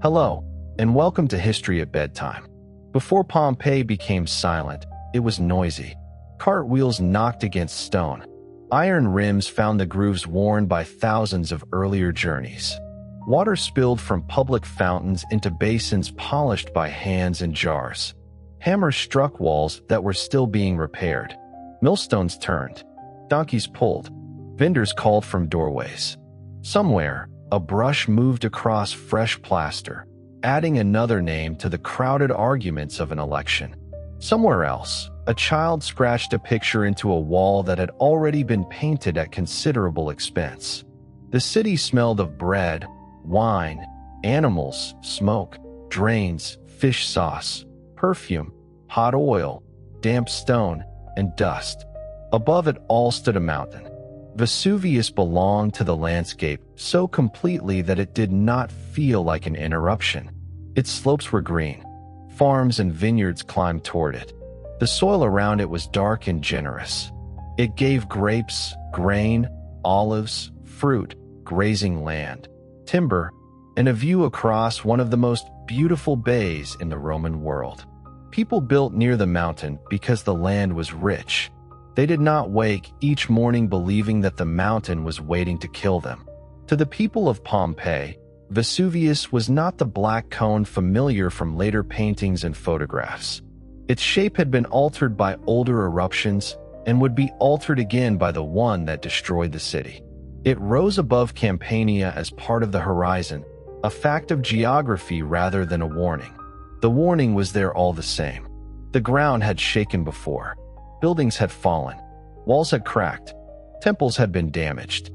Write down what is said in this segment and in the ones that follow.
Hello, and welcome to History at Bedtime. Before Pompeii became silent, it was noisy. Cartwheels knocked against stone. Iron rims found the grooves worn by thousands of earlier journeys. Water spilled from public fountains into basins polished by hands and jars. Hammers struck walls that were still being repaired. Millstones turned. Donkeys pulled. Vendors called from doorways. Somewhere, a brush moved across fresh plaster, adding another name to the crowded arguments of an election. Somewhere else, a child scratched a picture into a wall that had already been painted at considerable expense. The city smelled of bread, wine, animals, smoke, drains, fish sauce, perfume, hot oil, damp stone, and dust. Above it all stood a mountain. Vesuvius belonged to the landscape so completely that it did not feel like an interruption. Its slopes were green. Farms and vineyards climbed toward it. The soil around it was dark and generous. It gave grapes, grain, olives, fruit, grazing land, timber, and a view across one of the most beautiful bays in the Roman world. People built near the mountain because the land was rich. They did not wake each morning believing that the mountain was waiting to kill them. To the people of Pompeii, Vesuvius was not the black cone familiar from later paintings and photographs. Its shape had been altered by older eruptions and would be altered again by the one that destroyed the city. It rose above Campania as part of the horizon, a fact of geography rather than a warning. The warning was there all the same. The ground had shaken before. Buildings had fallen. Walls had cracked. Temples had been damaged.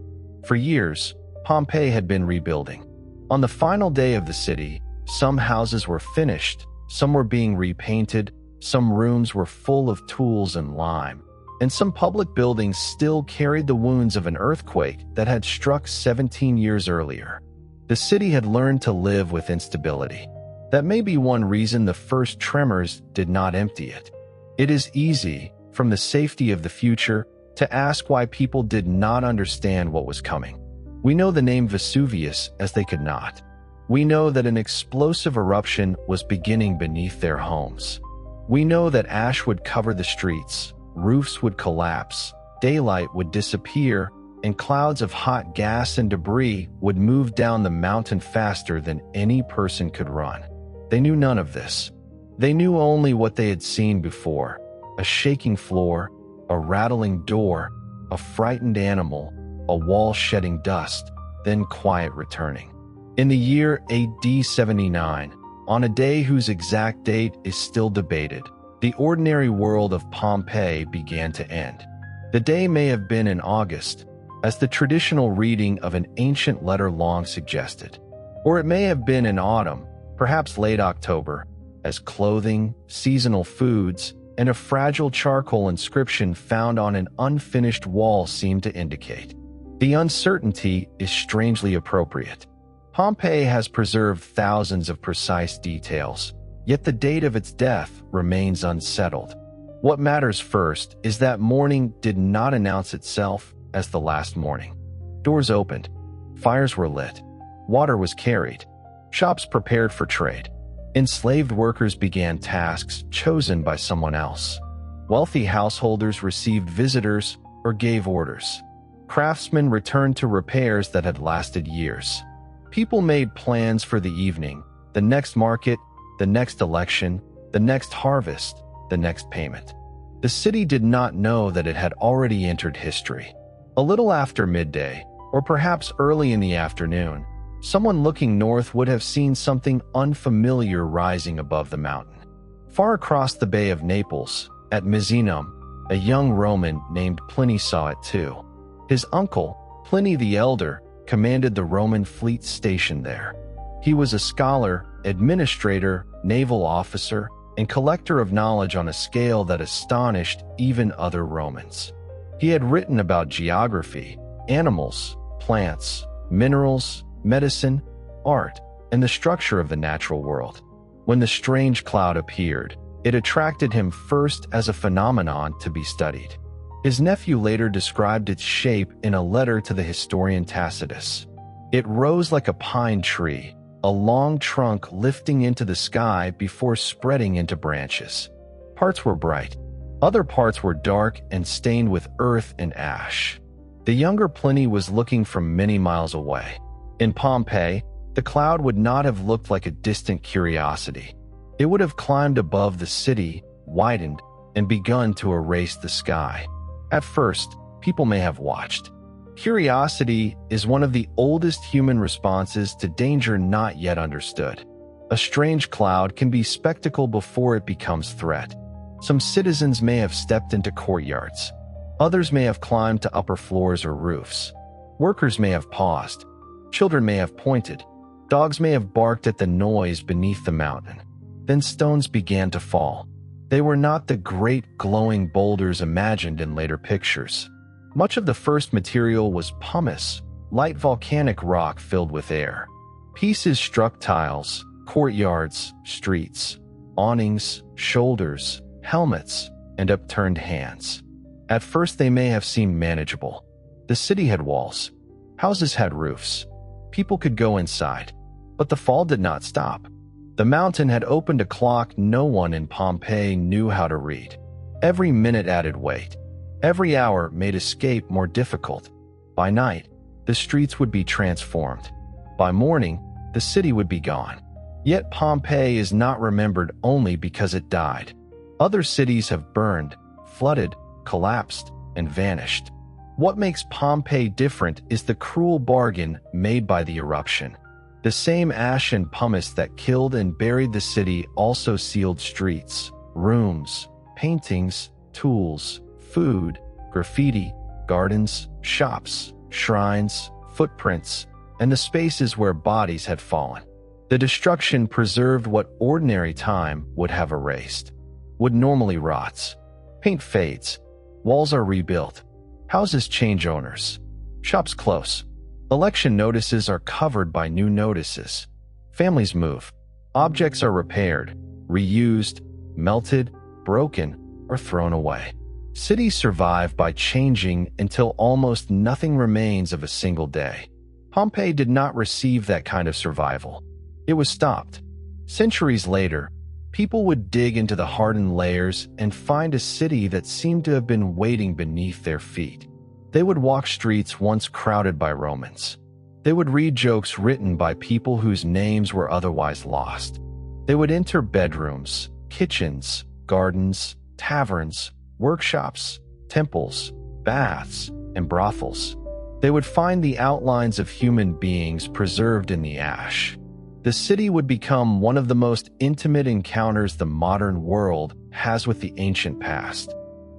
For years, Pompeii had been rebuilding. On the final day of the city, some houses were finished, some were being repainted, some rooms were full of tools and lime, and some public buildings still carried the wounds of an earthquake that had struck 17 years earlier. The city had learned to live with instability. That may be one reason the first tremors did not empty it. It is easy, from the safety of the future, to ask why people did not understand what was coming. We know the name Vesuvius as they could not. We know that an explosive eruption was beginning beneath their homes. We know that ash would cover the streets, roofs would collapse, daylight would disappear, and clouds of hot gas and debris would move down the mountain faster than any person could run. They knew none of this. They knew only what they had seen before: a shaking floor, a rattling door, a frightened animal, a wall shedding dust, then quiet returning. In the year AD 79, on a day whose exact date is still debated, the ordinary world of Pompeii began to end. The day may have been in August, as the traditional reading of an ancient letter long suggested. Or it may have been in autumn, perhaps late October, as clothing, seasonal foods, and a fragile charcoal inscription found on an unfinished wall seemed to indicate. The uncertainty is strangely appropriate. Pompeii has preserved thousands of precise details, yet the date of its death remains unsettled. What matters first is that morning did not announce itself as the last morning. Doors opened, fires were lit, water was carried, shops prepared for trade. Enslaved workers began tasks chosen by someone else. Wealthy householders received visitors or gave orders. Craftsmen returned to repairs that had lasted years. People made plans for the evening, the next market, the next election, the next harvest, the next payment. The city did not know that it had already entered history. A little after midday, or perhaps early in the afternoon, someone looking north would have seen something unfamiliar rising above the mountain. Far across the Bay of Naples, at Misenum, a young Roman named Pliny saw it too. His uncle, Pliny the Elder, commanded the Roman fleet stationed there. He was a scholar, administrator, naval officer, and collector of knowledge on a scale that astonished even other Romans. He had written about geography, animals, plants, minerals, medicine, art, and the structure of the natural world. When the strange cloud appeared, it attracted him first as a phenomenon to be studied. His nephew later described its shape in a letter to the historian Tacitus. It rose like a pine tree, a long trunk lifting into the sky before spreading into branches. Parts were bright. Other parts were dark and stained with earth and ash. The younger Pliny was looking from many miles away. In Pompeii, the cloud would not have looked like a distant curiosity. It would have climbed above the city, widened, and begun to erase the sky. At first, people may have watched. Curiosity is one of the oldest human responses to danger not yet understood. A strange cloud can be spectacle before it becomes threat. Some citizens may have stepped into courtyards. Others may have climbed to upper floors or roofs. Workers may have paused. Children may have pointed. Dogs may have barked at the noise beneath the mountain. Then stones began to fall. They were not the great glowing boulders imagined in later pictures. Much of the first material was pumice, light volcanic rock filled with air. Pieces struck tiles, courtyards, streets, awnings, shoulders, helmets, and upturned hands. At first they may have seemed manageable. The city had walls. Houses had roofs. People could go inside. But the fall did not stop. The mountain had opened a clock no one in Pompeii knew how to read. Every minute added weight. Every hour made escape more difficult. By night, the streets would be transformed. By morning, the city would be gone. Yet Pompeii is not remembered only because it died. Other cities have burned, flooded, collapsed, and vanished. What makes Pompeii different is the cruel bargain made by the eruption. The same ash and pumice that killed and buried the city also sealed streets, rooms, paintings, tools, food, graffiti, gardens, shops, shrines, footprints, and the spaces where bodies had fallen. The destruction preserved what ordinary time would have erased. Wood normally rots. Paint fades. Walls are rebuilt. Houses change owners. Shops close. Election notices are covered by new notices. Families move. Objects are repaired, reused, melted, broken, or thrown away. Cities survive by changing until almost nothing remains of a single day. Pompeii did not receive that kind of survival. It was stopped. Centuries later, people would dig into the hardened layers and find a city that seemed to have been waiting beneath their feet. They would walk streets once crowded by Romans. They would read jokes written by people whose names were otherwise lost. They would enter bedrooms, kitchens, gardens, taverns, workshops, temples, baths, and brothels. They would find the outlines of human beings preserved in the ash. The city would become one of the most intimate encounters the modern world has with the ancient past.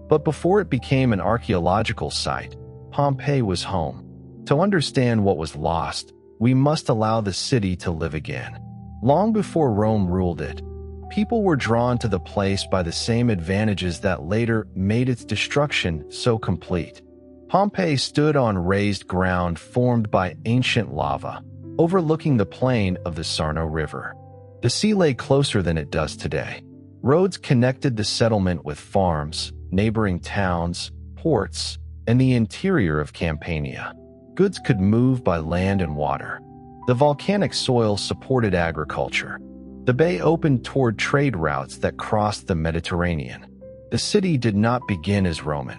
But before it became an archaeological site, Pompeii was home. To understand what was lost, we must allow the city to live again. Long before Rome ruled it, people were drawn to the place by the same advantages that later made its destruction so complete. Pompeii stood on raised ground formed by ancient lava, overlooking the plain of the Sarno River. The sea lay closer than it does today. Roads connected the settlement with farms, neighboring towns, ports, and the interior of Campania. Goods could move by land and water. The volcanic soil supported agriculture. The bay opened toward trade routes that crossed the Mediterranean. The city did not begin as Roman.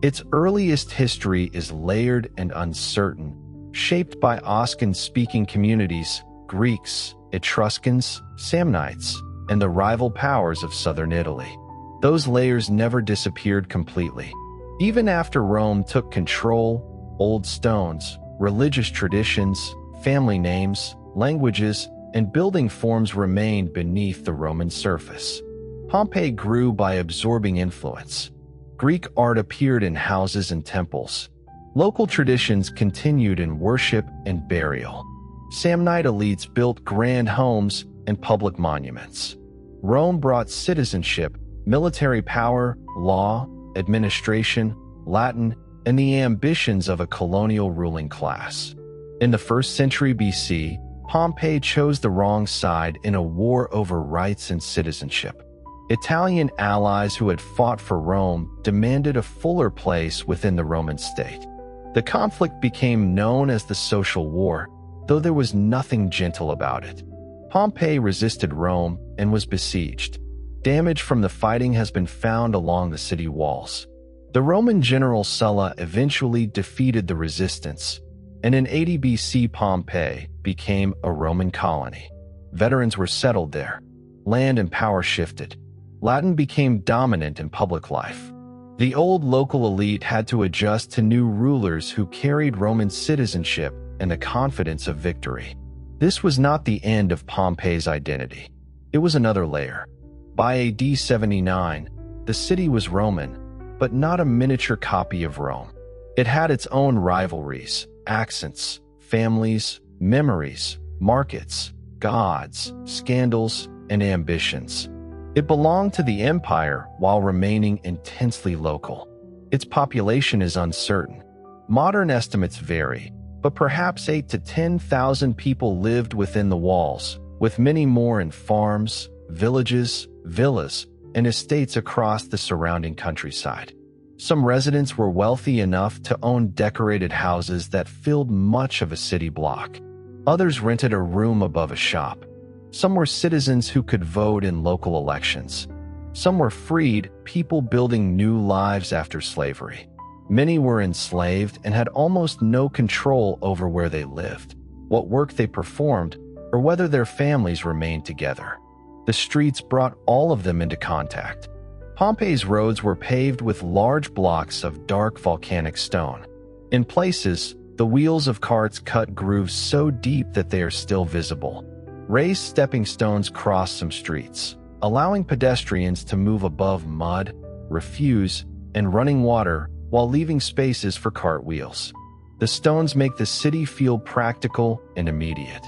Its earliest history is layered and uncertain, shaped by Oscan-speaking communities, Greeks, Etruscans, Samnites, and the rival powers of southern Italy. Those layers never disappeared completely. Even after Rome took control, old stones, religious traditions, family names, languages, and building forms remained beneath the Roman surface. Pompeii grew by absorbing influence. Greek art appeared in houses and temples. Local traditions continued in worship and burial. Samnite elites built grand homes and public monuments. Rome brought citizenship, military power, law, administration, Latin, and the ambitions of a colonial ruling class. In the 1st century BC, Pompeii chose the wrong side in a war over rights and citizenship. Italian allies who had fought for Rome demanded a fuller place within the Roman state. The conflict became known as the Social War, though there was nothing gentle about it. Pompeii resisted Rome and was besieged. Damage from the fighting has been found along the city walls. The Roman general Sulla eventually defeated the resistance, and in 80 BC Pompeii became a Roman colony. Veterans were settled there. Land and power shifted. Latin became dominant in public life. The old local elite had to adjust to new rulers who carried Roman citizenship and the confidence of victory. This was not the end of Pompeii's identity. It was another layer. By AD 79, the city was Roman, but not a miniature copy of Rome. It had its own rivalries, accents, families, memories, markets, gods, scandals, and ambitions. It belonged to the empire while remaining intensely local. Its population is uncertain. Modern estimates vary, but perhaps 8,000 to 10,000 people lived within the walls, with many more in farms, villages, villas, and estates across the surrounding countryside. Some residents were wealthy enough to own decorated houses that filled much of a city block. Others rented a room above a shop. Some were citizens who could vote in local elections. Some were freed, people building new lives after slavery. Many were enslaved and had almost no control over where they lived, what work they performed, or whether their families remained together. The streets brought all of them into contact. Pompeii's roads were paved with large blocks of dark volcanic stone. In places, the wheels of carts cut grooves so deep that they are still visible. Raised stepping stones crossed some streets, allowing pedestrians to move above mud, refuse, and running water while leaving spaces for cartwheels. The stones make the city feel practical and immediate.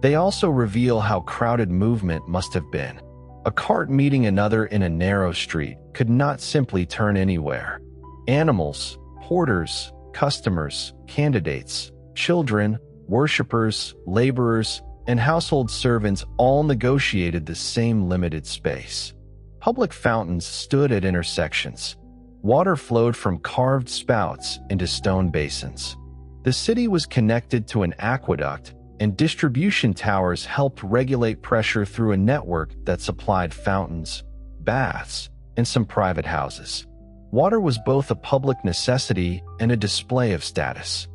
They also reveal how crowded movement must have been. A cart meeting another in a narrow street could not simply turn anywhere. Animals, porters, customers, candidates, children, worshippers, laborers, and household servants all negotiated the same limited space. Public fountains stood at intersections. Water flowed from carved spouts into stone basins. The city was connected to an aqueduct, and distribution towers helped regulate pressure through a network that supplied fountains, baths, and some private houses. Water was both a public necessity and a display of status.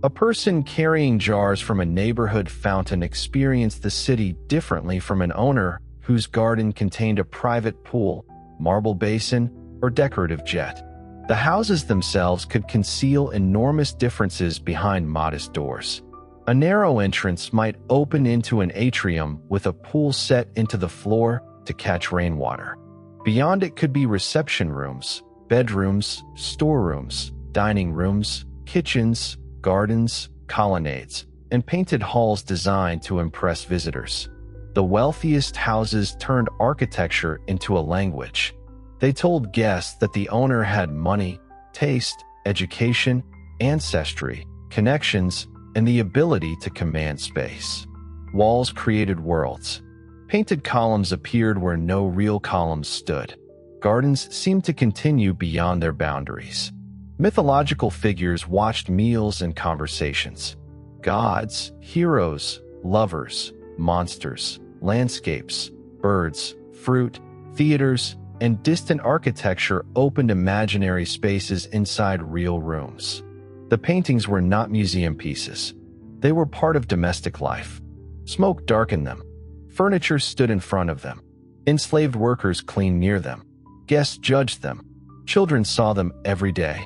A person carrying jars from a neighborhood fountain experienced the city differently from an owner whose garden contained a private pool, marble basin, or decorative jet. The houses themselves could conceal enormous differences behind modest doors. A narrow entrance might open into an atrium with a pool set into the floor to catch rainwater. Beyond it could be reception rooms, bedrooms, storerooms, dining rooms, kitchens, gardens, colonnades, and painted halls designed to impress visitors. The wealthiest houses turned architecture into a language. They told guests that the owner had money, taste, education, ancestry, connections, and the ability to command space. Walls created worlds. Painted columns appeared where no real columns stood. Gardens seemed to continue beyond their boundaries. Mythological figures watched meals and conversations. Gods, heroes, lovers, monsters, landscapes, birds, fruit, theaters, and distant architecture opened imaginary spaces inside real rooms. The paintings were not museum pieces. They were part of domestic life. Smoke darkened them. Furniture stood in front of them. Enslaved workers cleaned near them. Guests judged them. Children saw them every day.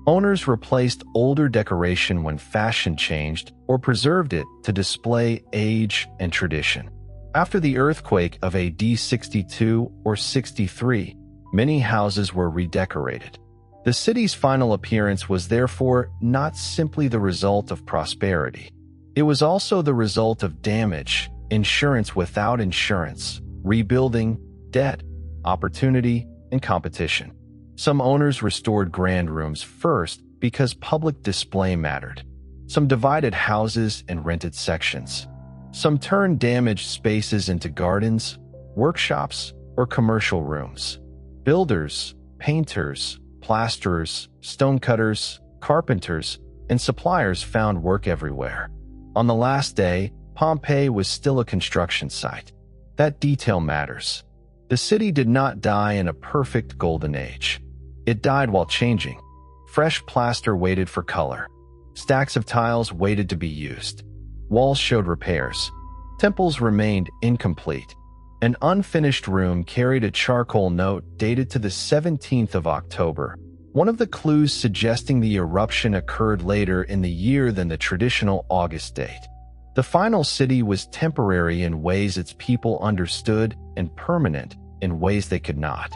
Owners replaced older decoration when fashion changed or preserved it to display age and tradition. After the earthquake of AD 62 or 63, many houses were redecorated. The city's final appearance was therefore not simply the result of prosperity. It was also the result of damage, insurance without insurance, rebuilding, debt, opportunity, and competition. Some owners restored grand rooms first because public display mattered. Some divided houses and rented sections. Some turned damaged spaces into gardens, workshops, or commercial rooms. Builders, painters, plasterers, stonecutters, carpenters, and suppliers found work everywhere. On the last day, Pompeii was still a construction site. That detail matters. The city did not die in a perfect golden age. It died while changing. Fresh plaster waited for color. Stacks of tiles waited to be used. Walls showed repairs. Temples remained incomplete. An unfinished room carried a charcoal note dated to the 17th of October, one of the clues suggesting the eruption occurred later in the year than the traditional August date. The final city was temporary in ways its people understood and permanent in ways they could not.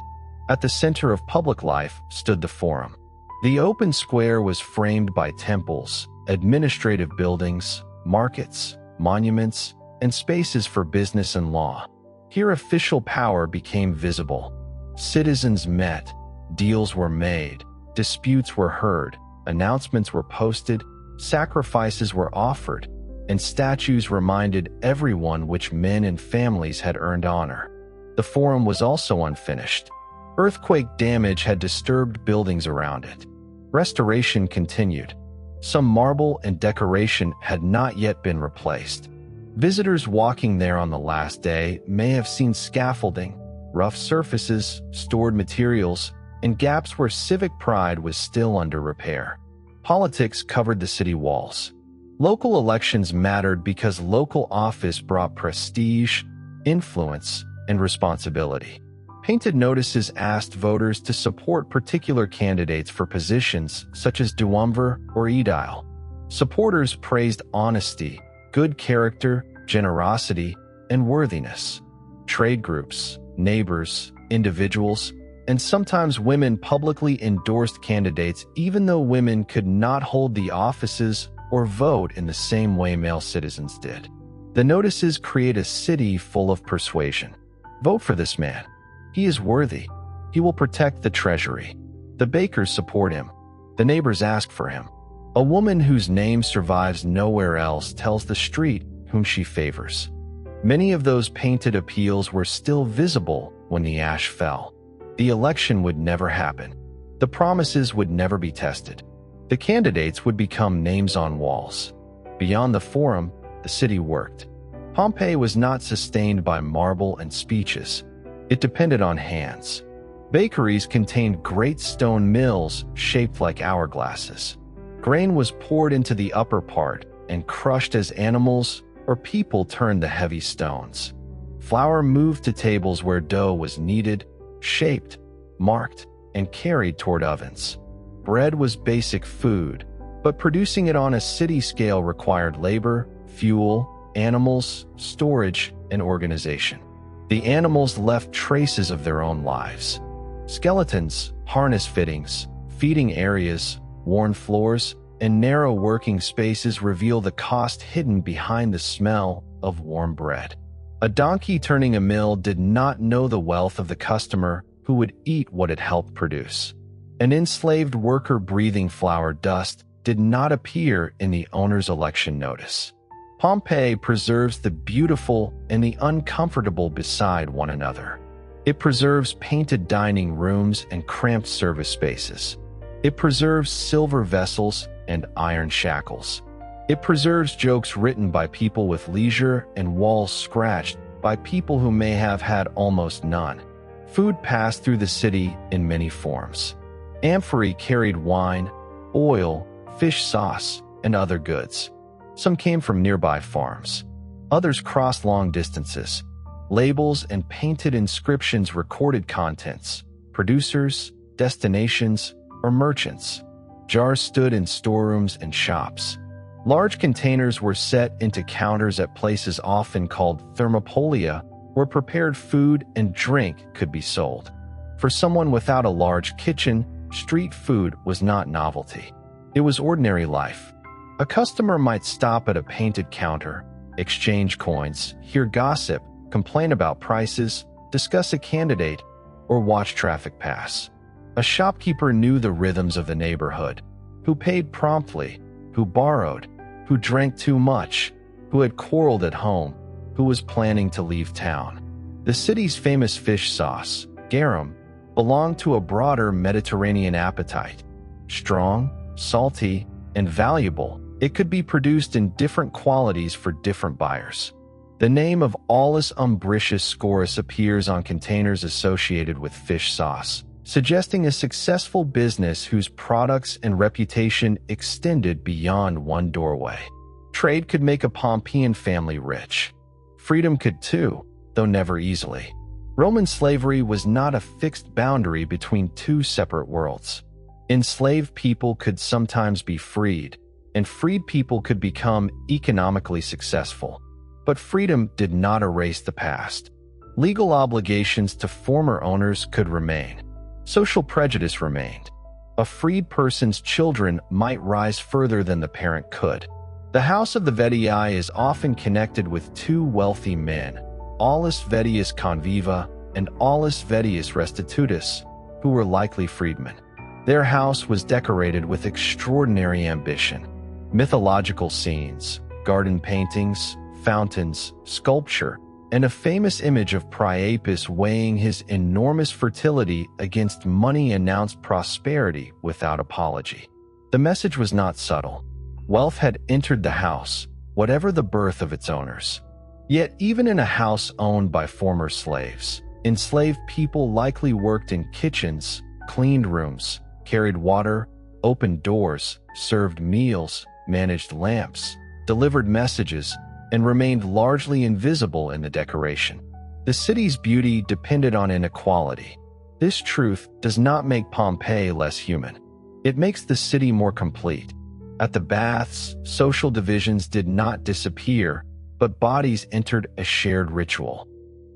At the center of public life stood the Forum. The open square was framed by temples, administrative buildings, markets, monuments, and spaces for business and law. Here official power became visible. Citizens met, deals were made, disputes were heard, announcements were posted, sacrifices were offered, and statues reminded everyone which men and families had earned honor. The Forum was also unfinished. Earthquake damage had disturbed buildings around it. Restoration continued. Some marble and decoration had not yet been replaced. Visitors walking there on the last day may have seen scaffolding, rough surfaces, stored materials, and gaps where civic pride was still under repair. Politics covered the city walls. Local elections mattered because local office brought prestige, influence, and responsibility. Painted notices asked voters to support particular candidates for positions such as duumvir or aedile. Supporters praised honesty, good character, generosity, and worthiness. Trade groups, neighbors, individuals, and sometimes women publicly endorsed candidates even though women could not hold the offices or vote in the same way male citizens did. The notices create a city full of persuasion. Vote for this man. He is worthy. He will protect the treasury. The bakers support him. The neighbors ask for him. A woman whose name survives nowhere else tells the street whom she favors. Many of those painted appeals were still visible when the ash fell. The election would never happen. The promises would never be tested. The candidates would become names on walls. Beyond the Forum, the city worked. Pompeii was not sustained by marble and speeches. It depended on hands. Bakeries contained great stone mills shaped like hourglasses. Grain was poured into the upper part and crushed as animals or people turned the heavy stones. Flour moved to tables where dough was kneaded, shaped, marked, and carried toward ovens. Bread was basic food, but producing it on a city scale required labor, fuel, animals, storage, and organization. The animals left traces of their own lives. Skeletons, harness fittings, feeding areas, worn floors, and narrow working spaces reveal the cost hidden behind the smell of warm bread. A donkey turning a mill did not know the wealth of the customer who would eat what it helped produce. An enslaved worker breathing flour dust did not appear in the owner's election notice. Pompeii preserves the beautiful and the uncomfortable beside one another. It preserves painted dining rooms and cramped service spaces. It preserves silver vessels and iron shackles. It preserves jokes written by people with leisure and walls scratched by people who may have had almost none. Food passed through the city in many forms. Amphorae carried wine, oil, fish sauce, and other goods. Some came from nearby farms. Others crossed long distances. Labels and painted inscriptions recorded contents, producers, destinations, or merchants. Jars stood in storerooms and shops. Large containers were set into counters at places often called thermopolia, where prepared food and drink could be sold. For someone without a large kitchen, street food was not novelty. It was ordinary life. A customer might stop at a painted counter, exchange coins, hear gossip, complain about prices, discuss a candidate, or watch traffic pass. A shopkeeper knew the rhythms of the neighborhood, who paid promptly, who borrowed, who drank too much, who had quarreled at home, who was planning to leave town. The city's famous fish sauce, garum, belonged to a broader Mediterranean appetite. Strong, salty, and valuable, It could be produced in different qualities for different buyers. The name of Aulus Umbricius Scorus appears on containers associated with fish sauce, suggesting a successful business whose products and reputation extended beyond one doorway. Trade could make a Pompeian family rich. Freedom could too, though never easily. Roman slavery was not a fixed boundary between two separate worlds. Enslaved people could sometimes be freed, and freed people could become economically successful. But freedom did not erase the past. Legal obligations to former owners could remain. Social prejudice remained. A freed person's children might rise further than the parent could. The House of the Vetii is often connected with two wealthy men, Aulus Vettius Conviva and Aulus Vettius Restitutus, who were likely freedmen. Their house was decorated with extraordinary ambition. Mythological scenes, garden paintings, fountains, sculpture, and a famous image of Priapus weighing his enormous fertility against money announced prosperity without apology. The message was not subtle. Wealth had entered the house, whatever the birth of its owners. Yet even in a house owned by former slaves, enslaved people likely worked in kitchens, cleaned rooms, carried water, opened doors, served meals, managed lamps, delivered messages, and remained largely invisible in the decoration. The city's beauty depended on inequality. This truth does not make Pompeii less human. It makes the city more complete. At the baths, social divisions did not disappear, but bodies entered a shared ritual.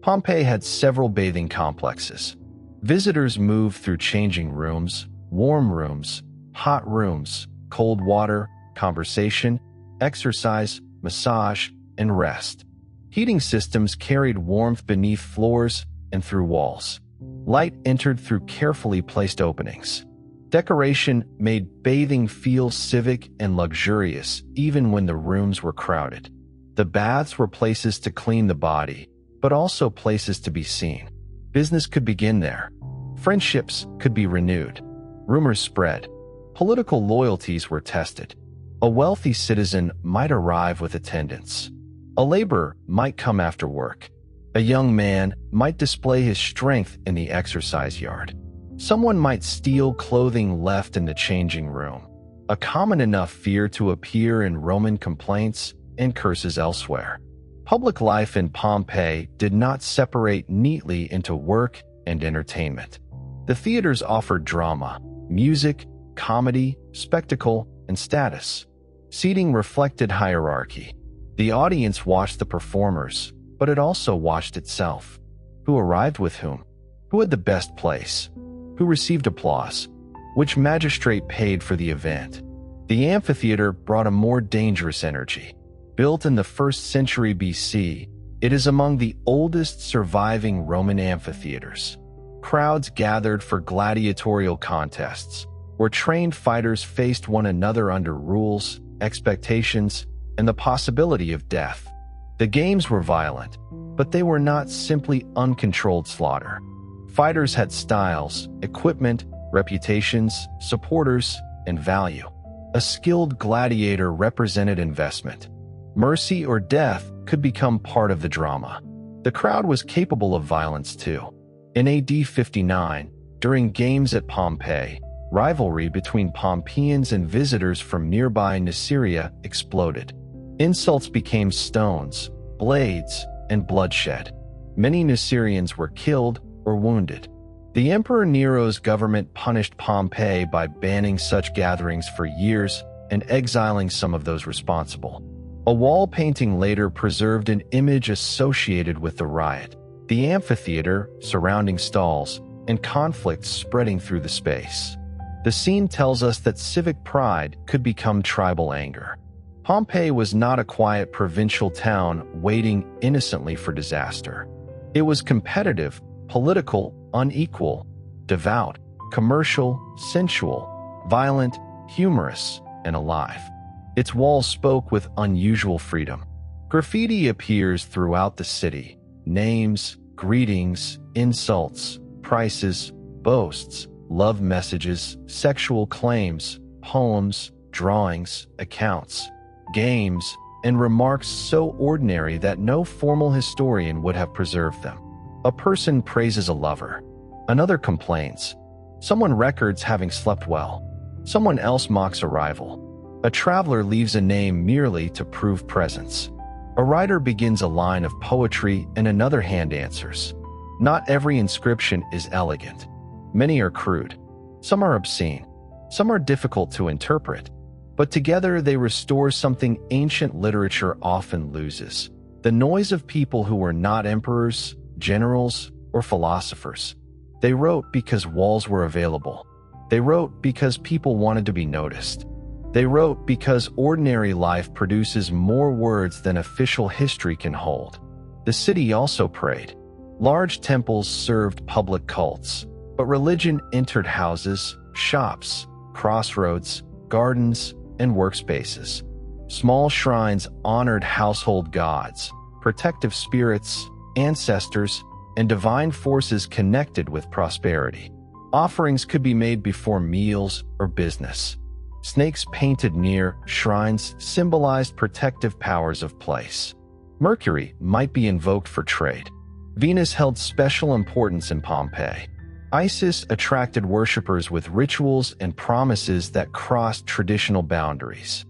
Pompeii had several bathing complexes. Visitors moved through changing rooms, warm rooms, hot rooms, cold water, conversation, exercise, massage, and rest. Heating systems carried warmth beneath floors and through walls. Light entered through carefully placed openings. Decoration made bathing feel civic and luxurious even when the rooms were crowded. The baths were places to clean the body, but also places to be seen. Business could begin there. Friendships could be renewed. Rumors spread. Political loyalties were tested. A wealthy citizen might arrive with attendants. A laborer might come after work. A young man might display his strength in the exercise yard. Someone might steal clothing left in the changing room, a common enough fear to appear in Roman complaints and curses elsewhere. Public life in Pompeii did not separate neatly into work and entertainment. The theaters offered drama, music, comedy, spectacle, and status. Seating reflected hierarchy. The audience watched the performers, but it also watched itself. Who arrived with whom? Who had the best place? Who received applause? Which magistrate paid for the event? The amphitheater brought a more dangerous energy. Built in the 1st century BC, it is among the oldest surviving Roman amphitheaters. Crowds gathered for gladiatorial contests, where trained fighters faced one another under rules, expectations, and the possibility of death. The games were violent, but they were not simply uncontrolled slaughter. Fighters had styles, equipment, reputations, supporters, and value. A skilled gladiator represented investment. Mercy or death could become part of the drama. The crowd was capable of violence too. In AD 59, during games at Pompeii, rivalry between Pompeians and visitors from nearby Nuceria exploded. Insults became stones, blades, and bloodshed. Many Nucerians were killed or wounded. The Emperor Nero's government punished Pompeii by banning such gatherings for years and exiling some of those responsible. A wall painting later preserved an image associated with the riot: the amphitheater, surrounding stalls, and conflict spreading through the space. The scene tells us that civic pride could become tribal anger. Pompeii was not a quiet provincial town waiting innocently for disaster. It was competitive, political, unequal, devout, commercial, sensual, violent, humorous, and alive. Its walls spoke with unusual freedom. Graffiti appears throughout the city: names, greetings, insults, prices, boasts, love messages, sexual claims, poems, drawings, accounts, games, and remarks so ordinary that no formal historian would have preserved them. A person praises a lover. Another complains. Someone records having slept well. Someone else mocks a rival. A traveler leaves a name merely to prove presence. A writer begins a line of poetry and another hand answers. Not every inscription is elegant. Many are crude. Some are obscene. Some are difficult to interpret. But together they restore something ancient literature often loses: the noise of people who were not emperors, generals, or philosophers. They wrote because walls were available. They wrote because people wanted to be noticed. They wrote because ordinary life produces more words than official history can hold. The city also prayed. Large temples served public cults, but religion entered houses, shops, crossroads, gardens, and workspaces. Small shrines honored household gods, protective spirits, ancestors, and divine forces connected with prosperity. Offerings could be made before meals or business. Snakes painted near shrines symbolized protective powers of place. Mercury might be invoked for trade. Venus held special importance in Pompeii. Isis attracted worshippers with rituals and promises that crossed traditional boundaries.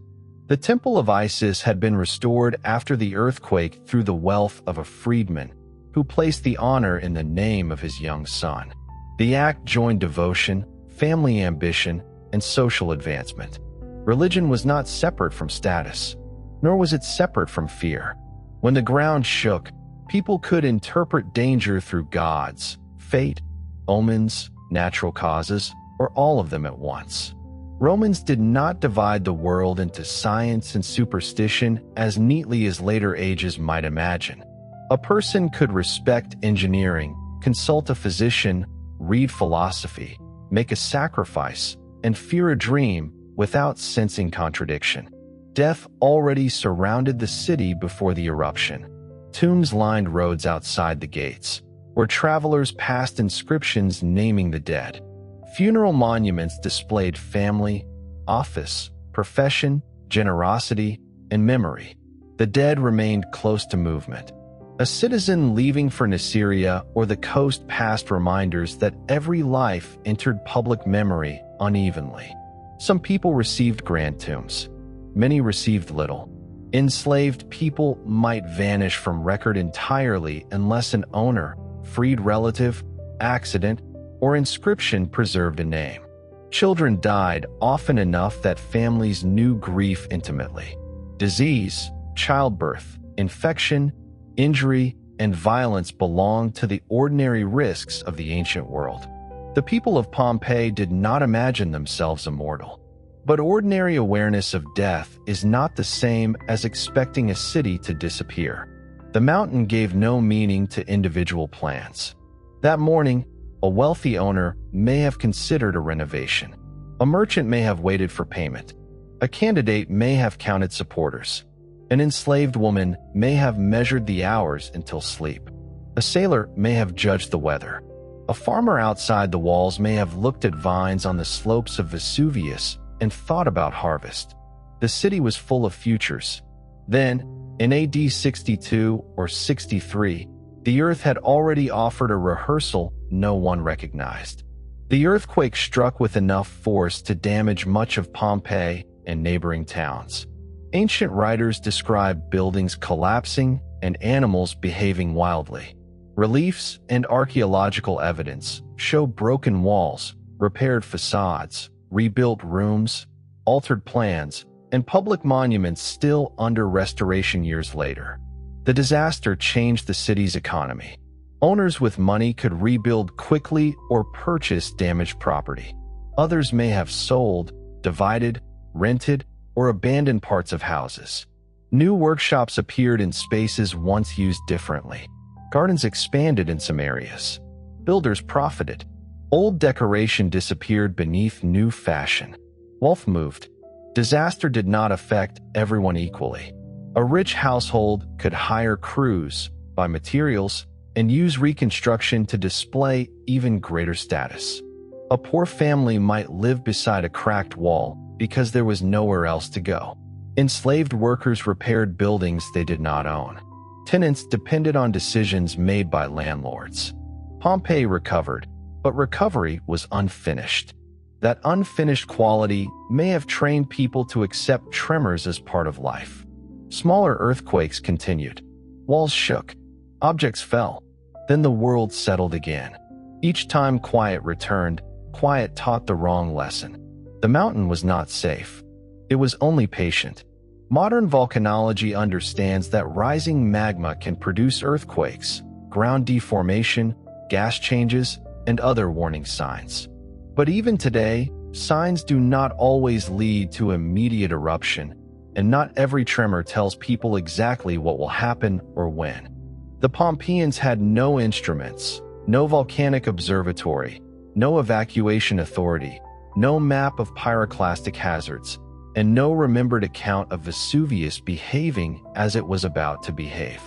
The Temple of Isis had been restored after the earthquake through the wealth of a freedman who placed the honor in the name of his young son. The act joined devotion, family ambition, and social advancement. Religion was not separate from status, nor was it separate from fear. When the ground shook, people could interpret danger through gods, fate, omens, natural causes, or all of them at once. Romans did not divide the world into science and superstition as neatly as later ages might imagine. A person could respect engineering, consult a physician, read philosophy, make a sacrifice, and fear a dream without sensing contradiction. Death already surrounded the city before the eruption. Tombs lined roads outside the gates, where travelers passed inscriptions naming the dead. Funeral monuments displayed family, office, profession, generosity, and memory. The dead remained close to movement. A citizen leaving for Nicaea or the coast passed reminders that every life entered public memory unevenly. Some people received grand tombs. Many received little. Enslaved people might vanish from record entirely unless an owner, freed relative, accident, or inscription preserved a name. Children died often enough that families knew grief intimately. Disease, childbirth, infection, injury, and violence belonged to the ordinary risks of the ancient world. The people of Pompeii did not imagine themselves immortal. But ordinary awareness of death is not the same as expecting a city to disappear. The mountain gave no meaning to individual plans. That morning, a wealthy owner may have considered a renovation. A merchant may have waited for payment. A candidate may have counted supporters. An enslaved woman may have measured the hours until sleep. A sailor may have judged the weather. A farmer outside the walls may have looked at vines on the slopes of Vesuvius and thought about harvest. The city was full of futures. Then, in AD 62 or 63, the earth had already offered a rehearsal no one recognized. The earthquake struck with enough force to damage much of Pompeii and neighboring towns. Ancient writers describe buildings collapsing and animals behaving wildly. Reliefs and archaeological evidence show broken walls, repaired facades, rebuilt rooms, altered plans, and public monuments still under restoration years later. The disaster changed the city's economy. Owners with money could rebuild quickly or purchase damaged property. Others may have sold, divided, rented, or abandoned parts of houses. New workshops appeared in spaces once used differently. Gardens expanded in some areas. Builders profited. Old decoration disappeared beneath new fashion. Wealth moved. Disaster did not affect everyone equally. A rich household could hire crews, buy materials, and use reconstruction to display even greater status. A poor family might live beside a cracked wall, because there was nowhere else to go. Enslaved workers repaired buildings they did not own. Tenants depended on decisions made by landlords. Pompeii recovered, but recovery was unfinished. That unfinished quality may have trained people to accept tremors as part of life. Smaller earthquakes continued. Walls shook. Objects fell. Then the world settled again. Each time quiet returned, quiet taught the wrong lesson. The mountain was not safe. It was only patient. Modern volcanology understands that rising magma can produce earthquakes, ground deformation, gas changes, and other warning signs. But even today, signs do not always lead to immediate eruption, and not every tremor tells people exactly what will happen or when. The Pompeians had no instruments, no volcanic observatory, no evacuation authority, no map of pyroclastic hazards, and no remembered account of Vesuvius behaving as it was about to behave.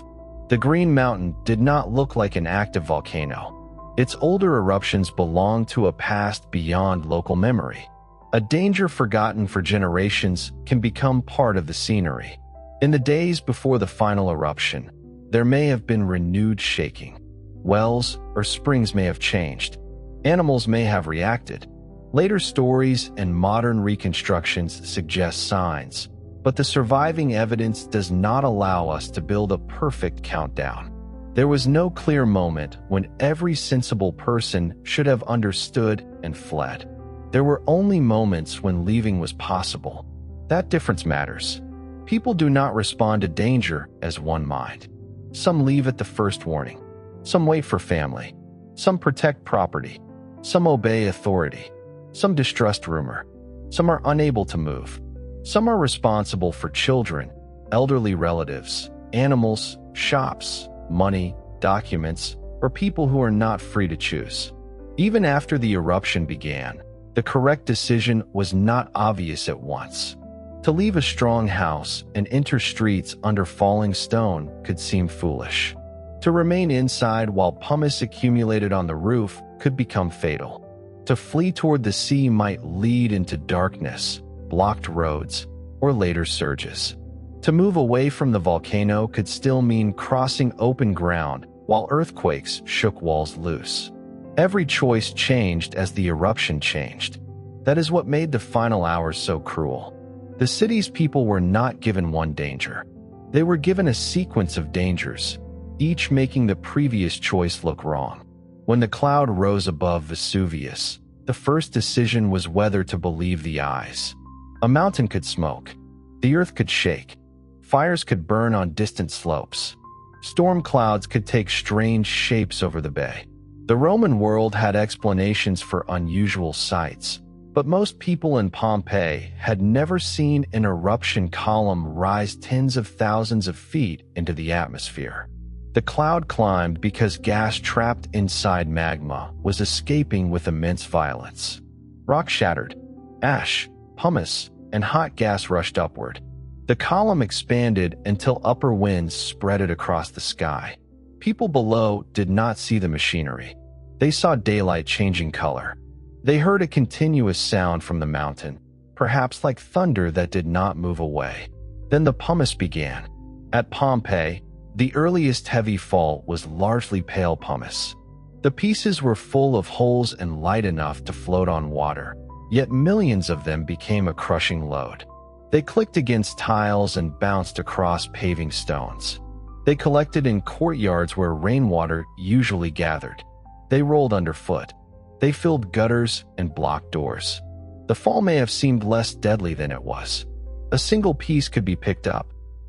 The Green Mountain did not look like an active volcano. Its older eruptions belonged to a past beyond local memory. A danger forgotten for generations can become part of the scenery. In the days before the final eruption, there may have been renewed shaking. Wells or springs may have changed. Animals may have reacted. Later stories and modern reconstructions suggest signs, but the surviving evidence does not allow us to build a perfect countdown. There was no clear moment when every sensible person should have understood and fled. There were only moments when leaving was possible. That difference matters. People do not respond to danger as one mind. Some leave at the first warning. Some wait for family. Some protect property. Some obey authority. Some distrust rumor. Some are unable to move. Some are responsible for children, elderly relatives, animals, shops, money, documents, or people who are not free to choose. Even after the eruption began, the correct decision was not obvious at once. To leave a strong house and enter streets under falling stone could seem foolish. To remain inside while pumice accumulated on the roof could become fatal. To flee toward the sea might lead into darkness, blocked roads, or later surges. To move away from the volcano could still mean crossing open ground while earthquakes shook walls loose. Every choice changed as the eruption changed. That is what made the final hours so cruel. The city's people were not given one danger. They were given a sequence of dangers, each making the previous choice look wrong. When the cloud rose above Vesuvius, the first decision was whether to believe the eyes. A mountain could smoke. The earth could shake. Fires could burn on distant slopes. Storm clouds could take strange shapes over the bay. The Roman world had explanations for unusual sights, but most people in Pompeii had never seen an eruption column rise tens of thousands of feet into the atmosphere. The cloud climbed because gas trapped inside magma was escaping with immense violence. Rock shattered. Ash, pumice, and hot gas rushed upward. The column expanded until upper winds spread it across the sky. People below did not see the machinery. They saw daylight changing color. They heard a continuous sound from the mountain, perhaps like thunder that did not move away. Then the pumice began. At Pompeii, the earliest heavy fall was largely pale pumice. The pieces were full of holes and light enough to float on water, yet millions of them became a crushing load. They clicked against tiles and bounced across paving stones. They collected in courtyards where rainwater usually gathered. They rolled underfoot. They filled gutters and blocked doors. The fall may have seemed less deadly than it was. A single piece could be picked up.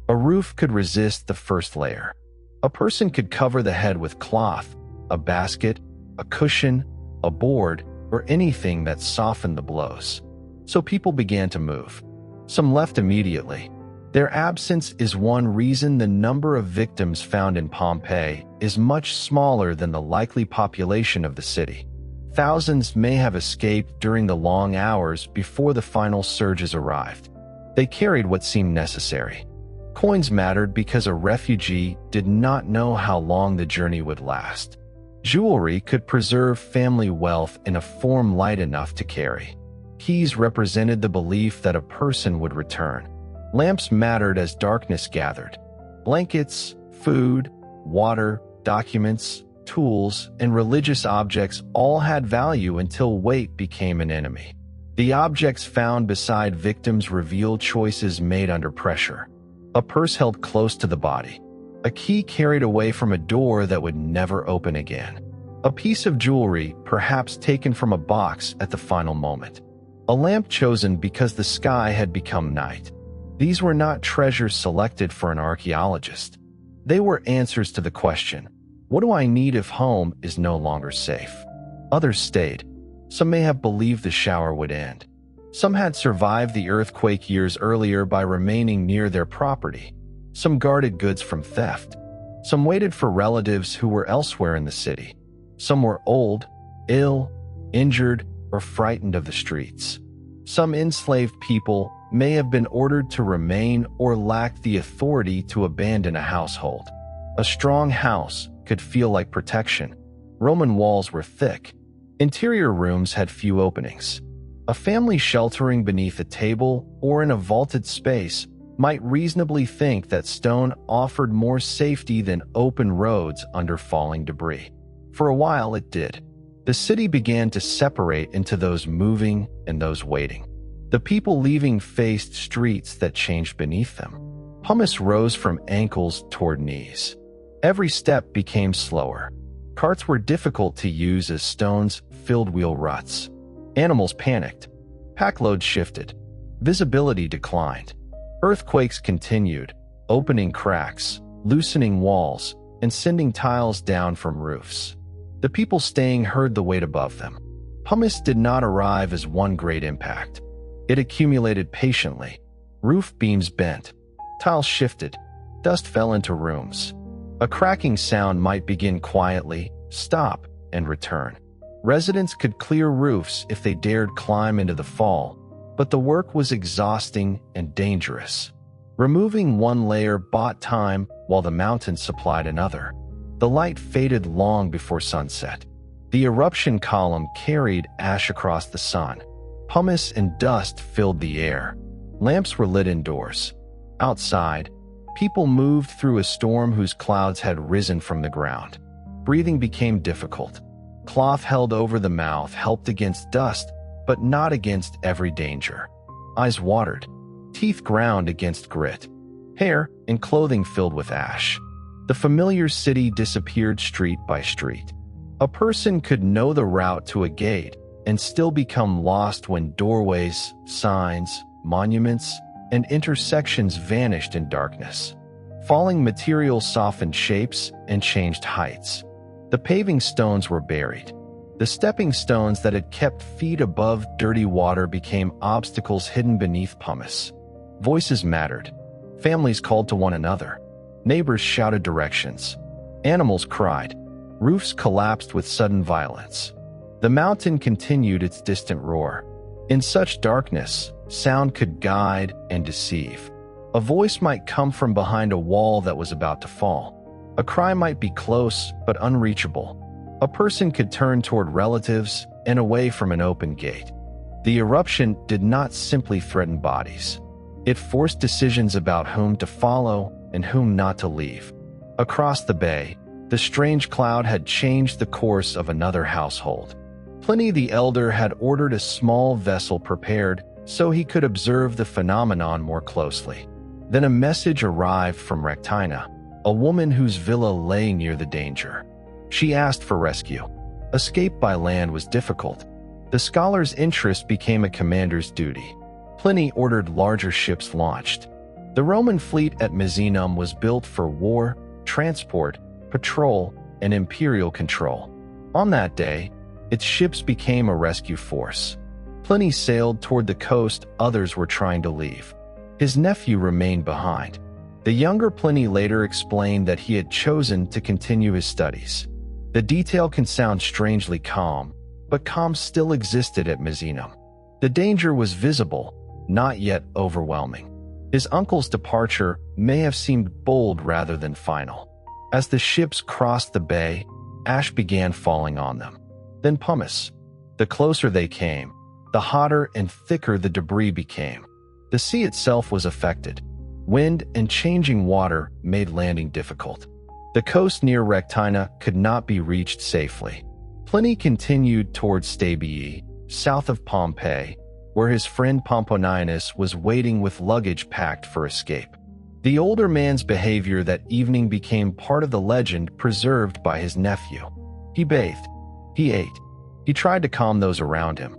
A roof could resist the first layer. A person could cover the head with cloth, a basket, a cushion, a board, or anything that softened the blows. So people began to move. Some left immediately. Their absence is one reason the number of victims found in Pompeii is much smaller than the likely population of the city. Thousands may have escaped during the long hours before the final surges arrived. They carried what seemed necessary. Coins mattered because a refugee did not know how long the journey would last. Jewelry could preserve family wealth in a form light enough to carry. Keys represented the belief that a person would return. Lamps mattered as darkness gathered. Blankets, food, water, documents, tools, and religious objects all had value until weight became an enemy. The objects found beside victims revealed choices made under pressure. A purse held close to the body. A key carried away from a door that would never open again. A piece of jewelry, perhaps taken from a box at the final moment. A lamp chosen because the sky had become night. These were not treasures selected for an archaeologist. They were answers to the question, what do I need if home is no longer safe? Others stayed. Some may have believed the shower would end. Some had survived the earthquake years earlier by remaining near their property. Some guarded goods from theft. Some waited for relatives who were elsewhere in the city. Some were old, ill, injured, or frightened of the streets. Some enslaved people may have been ordered to remain or lacked the authority to abandon a household. A strong house could feel like protection. Roman walls were thick. Interior rooms had few openings. A family sheltering beneath a table or in a vaulted space might reasonably think that stone offered more safety than open roads under falling debris. For a while it did. The city began to separate into those moving and those waiting. The people leaving faced streets that changed beneath them. Pumice rose from ankles toward knees. Every step became slower. Carts were difficult to use as stones filled wheel ruts. Animals panicked. Packloads shifted. Visibility declined. Earthquakes continued, opening cracks, loosening walls, and sending tiles down from roofs. The people staying heard the weight above them. Pumice did not arrive as one great impact. It accumulated patiently. Roof beams bent. Tiles shifted. Dust fell into rooms. A cracking sound might begin quietly, stop, and return. Residents could clear roofs if they dared climb into the fall, but the work was exhausting and dangerous. Removing one layer bought time while the mountains supplied another. The light faded long before sunset. The eruption column carried ash across the sun. Pumice and dust filled the air. Lamps were lit indoors. Outside, people moved through a storm whose clouds had risen from the ground. Breathing became difficult. Cloth held over the mouth helped against dust, but not against every danger. Eyes watered. Teeth ground against grit. Hair and clothing filled with ash. The familiar city disappeared street by street. A person could know the route to a gate and still become lost when doorways, signs, monuments, and intersections vanished in darkness. Falling material softened shapes and changed heights. The paving stones were buried. The stepping stones that had kept feet above dirty water became obstacles hidden beneath pumice. Voices mattered. Families called to one another. Neighbors shouted directions. Animals cried. Roofs collapsed with sudden violence. The mountain continued its distant roar. In such darkness, sound could guide and deceive. A voice might come from behind a wall that was about to fall. A cry might be close but unreachable. A person could turn toward relatives and away from an open gate. The eruption did not simply threaten bodies. It forced decisions about whom to follow and whom not to leave. Across the bay, the strange cloud had changed the course of another household. Pliny the Elder had ordered a small vessel prepared so he could observe the phenomenon more closely. Then a message arrived from Rectina, a woman whose villa lay near the danger. She asked for rescue. Escape by land was difficult. The scholar's interest became a commander's duty. Pliny ordered larger ships launched. The Roman fleet at Misenum was built for war, transport, patrol, and imperial control. On that day, its ships became a rescue force. Pliny sailed toward the coast, others were trying to leave. His nephew remained behind. The younger Pliny later explained that he had chosen to continue his studies. The detail can sound strangely calm, but calm still existed at Misenum. The danger was visible, not yet overwhelming. His uncle's departure may have seemed bold rather than final. As the ships crossed the bay, ash began falling on them. Then pumice. The closer they came, the hotter and thicker the debris became. The sea itself was affected. Wind and changing water made landing difficult. The coast near Rectina could not be reached safely. Pliny continued towards Stabii, south of Pompeii, where his friend Pomponianus was waiting with luggage packed for escape. The older man's behavior that evening became part of the legend preserved by his nephew. He bathed. He ate. He tried to calm those around him.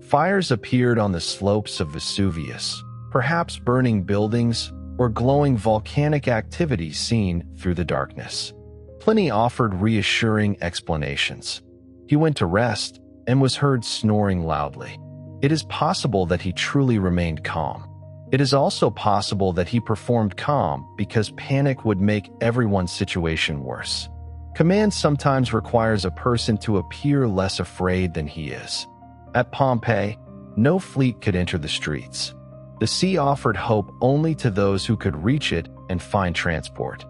Fires appeared on the slopes of Vesuvius, perhaps burning buildings or glowing volcanic activity seen through the darkness. Pliny offered reassuring explanations. He went to rest and was heard snoring loudly. It is possible that he truly remained calm. It is also possible that he performed calm because panic would make everyone's situation worse. Command sometimes requires a person to appear less afraid than he is. At Pompeii, no fleet could enter the streets. The sea offered hope only to those who could reach it and find transport.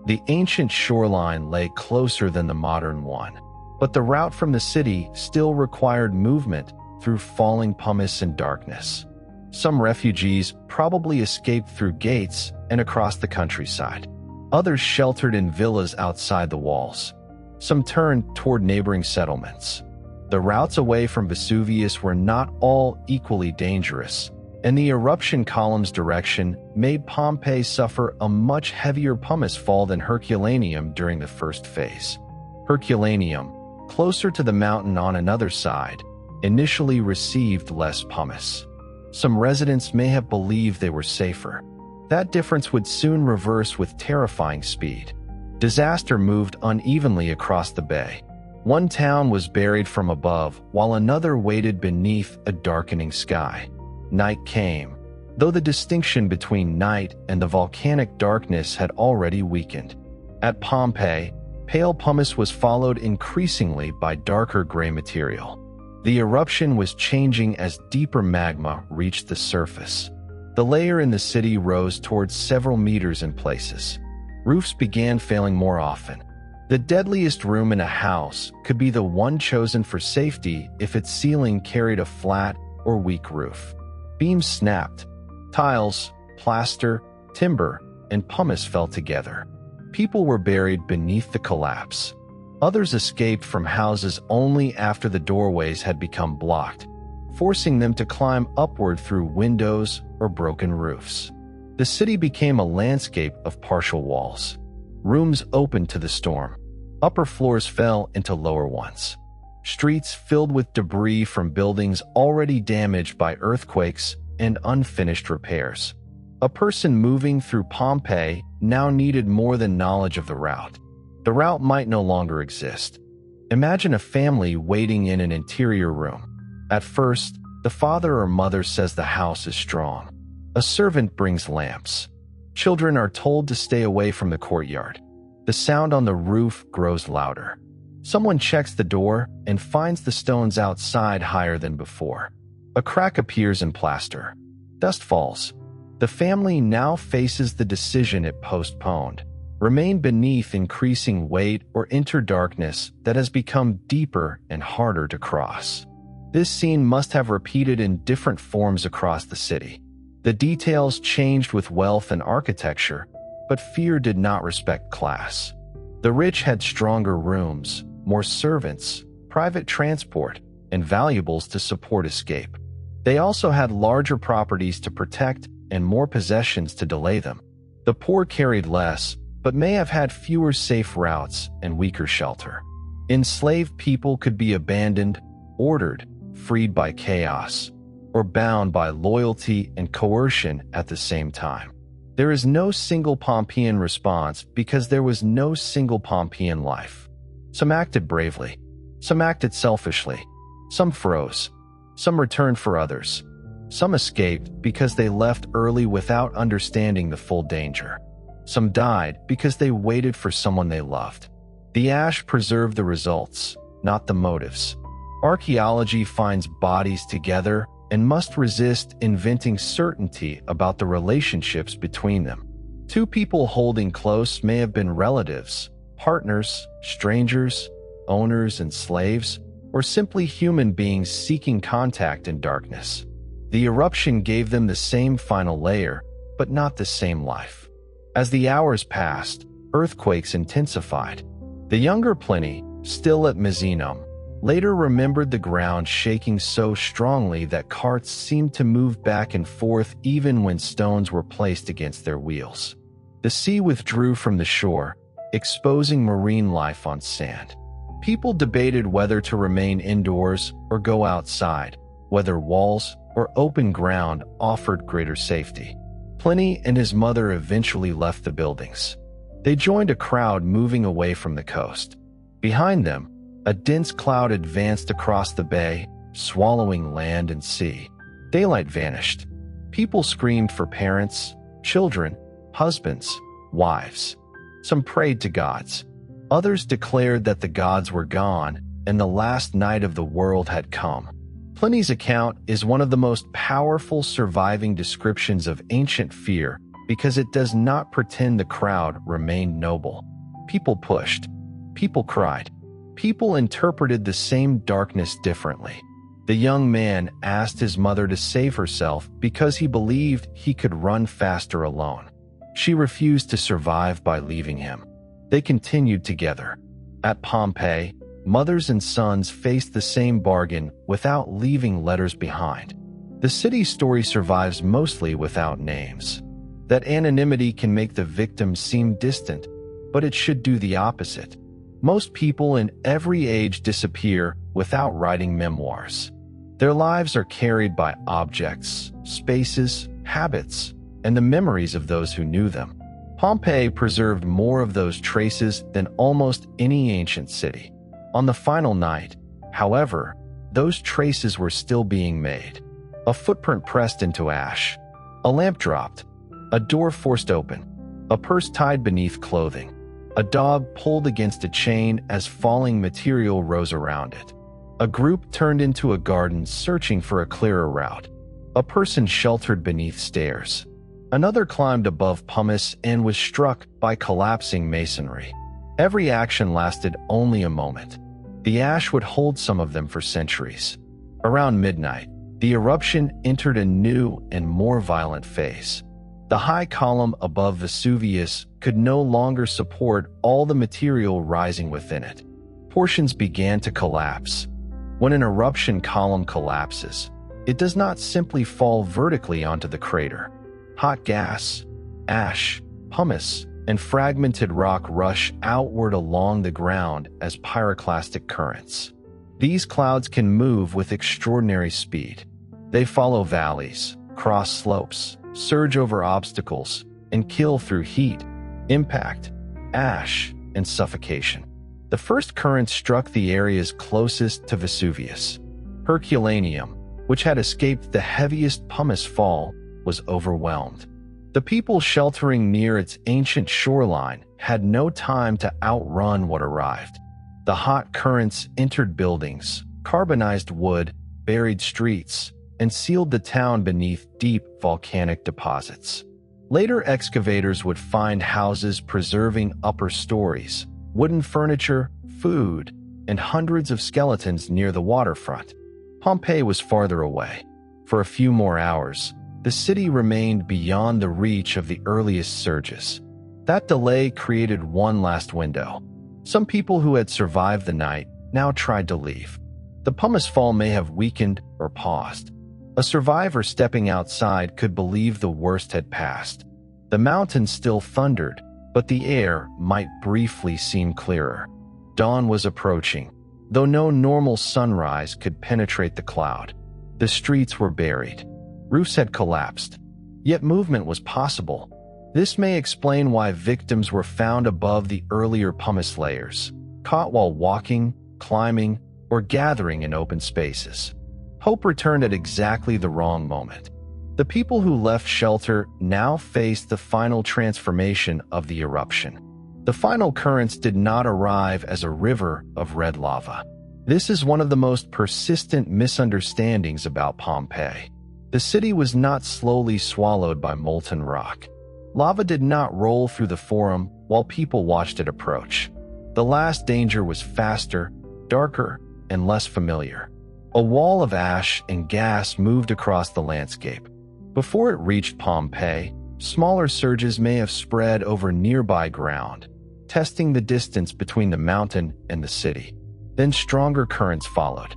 The ancient shoreline lay closer than the modern one, but the route from the city still required movement through falling pumice and darkness. Some refugees probably escaped through gates and across the countryside. Others sheltered in villas outside the walls. Some turned toward neighboring settlements. The routes away from Vesuvius were not all equally dangerous, and the eruption column's direction made Pompeii suffer a much heavier pumice fall than Herculaneum during the first phase. Herculaneum, closer to the mountain on another side, initially received less pumice. Some residents may have believed they were safer. That difference would soon reverse with terrifying speed. Disaster moved unevenly across the bay. One town was buried from above, while another waited beneath a darkening sky. Night came, though the distinction between night and the volcanic darkness had already weakened. At Pompeii, pale pumice was followed increasingly by darker gray material. The eruption was changing as deeper magma reached the surface. The layer in the city rose towards several meters in places. Roofs began failing more often. The deadliest room in a house could be the one chosen for safety if its ceiling carried a flat or weak roof. Beams snapped. Tiles, plaster, timber, and pumice fell together. People were buried beneath the collapse. Others escaped from houses only after the doorways had become blocked, forcing them to climb upward through windows or broken roofs. The city became a landscape of partial walls. Rooms opened to the storm. Upper floors fell into lower ones. Streets filled with debris from buildings already damaged by earthquakes and unfinished repairs. A person moving through Pompeii now needed more than knowledge of the route. The route might no longer exist. Imagine a family waiting in an interior room. At first, the father or mother says the house is strong. A servant brings lamps. Children are told to stay away from the courtyard. The sound on the roof grows louder. Someone checks the door and finds the stones outside higher than before. A crack appears in plaster. Dust falls. The family now faces the decision it postponed: remain beneath increasing weight or enter darkness that has become deeper and harder to cross. This scene must have repeated in different forms across the city. The details changed with wealth and architecture, but fear did not respect class. The rich had stronger rooms, more servants, private transport, and valuables to support escape. They also had larger properties to protect and more possessions to delay them. The poor carried less, but may have had fewer safe routes and weaker shelter. Enslaved people could be abandoned, ordered, freed by chaos, or bound by loyalty and coercion at the same time. There is no single Pompeian response because there was no single Pompeian life. Some acted bravely. Some acted selfishly. Some froze. Some returned for others. Some escaped because they left early without understanding the full danger. Some died because they waited for someone they loved. The ash preserved the results, not the motives. Archaeology finds bodies together and must resist inventing certainty about the relationships between them. Two people holding close may have been relatives, partners, strangers, owners, and slaves, or simply human beings seeking contact in darkness. The eruption gave them the same final layer, but not the same life. As the hours passed, earthquakes intensified. The younger Pliny, still at Misenum, later remembered the ground shaking so strongly that carts seemed to move back and forth even when stones were placed against their wheels. The sea withdrew from the shore, exposing marine life on sand. People debated whether to remain indoors or go outside, whether walls or open ground offered greater safety. Pliny and his mother eventually left the buildings. They joined a crowd moving away from the coast. Behind them, a dense cloud advanced across the bay, swallowing land and sea. Daylight vanished. People screamed for parents, children, husbands, wives. Some prayed to gods. Others declared that the gods were gone and the last night of the world had come. Pliny's account is one of the most powerful surviving descriptions of ancient fear because it does not pretend the crowd remained noble. People pushed. People cried. People interpreted the same darkness differently. The young man asked his mother to save herself because he believed he could run faster alone. She refused to survive by leaving him. They continued together. At Pompeii, mothers and sons faced the same bargain without leaving letters behind. The city's story survives mostly without names. That anonymity can make the victims seem distant, but it should do the opposite. Most people in every age disappear without writing memoirs. Their lives are carried by objects, spaces, habits, and the memories of those who knew them. Pompeii preserved more of those traces than almost any ancient city. On the final night, however, those traces were still being made. A footprint pressed into ash. A lamp dropped. A door forced open. A purse tied beneath clothing. A dog pulled against a chain as falling material rose around it. A group turned into a garden searching for a clearer route. A person sheltered beneath stairs. Another climbed above pumice and was struck by collapsing masonry. Every action lasted only a moment. The ash would hold some of them for centuries. Around midnight, the eruption entered a new and more violent phase. The high column above Vesuvius could no longer support all the material rising within it. Portions began to collapse. When an eruption column collapses, it does not simply fall vertically onto the crater. Hot gas, ash, pumice, and fragmented rock rush outward along the ground as pyroclastic currents. These clouds can move with extraordinary speed. They follow valleys, cross slopes, surge over obstacles, and kill through heat, impact, ash, and suffocation. The first current struck the areas closest to Vesuvius. Herculaneum, which had escaped the heaviest pumice fall, was overwhelmed. The people sheltering near its ancient shoreline had no time to outrun what arrived. The hot currents entered buildings, carbonized wood, buried streets, and sealed the town beneath deep volcanic deposits. Later excavators would find houses preserving upper stories, wooden furniture, food, and hundreds of skeletons near the waterfront. Pompeii was farther away. For a few more hours, the city remained beyond the reach of the earliest surges. That delay created one last window. Some people who had survived the night now tried to leave. The pumice fall may have weakened or paused. A survivor stepping outside could believe the worst had passed. The mountains still thundered, but the air might briefly seem clearer. Dawn was approaching, though no normal sunrise could penetrate the cloud. The streets were buried. Roofs had collapsed. Yet movement was possible. This may explain why victims were found above the earlier pumice layers, caught while walking, climbing, or gathering in open spaces. Hope returned at exactly the wrong moment. The people who left shelter now faced the final transformation of the eruption. The final currents did not arrive as a river of red lava. This is one of the most persistent misunderstandings about Pompeii. The city was not slowly swallowed by molten rock. Lava did not roll through the forum while people watched it approach. The last danger was faster, darker, and less familiar. A wall of ash and gas moved across the landscape. Before it reached Pompeii, smaller surges may have spread over nearby ground, testing the distance between the mountain and the city. Then stronger currents followed.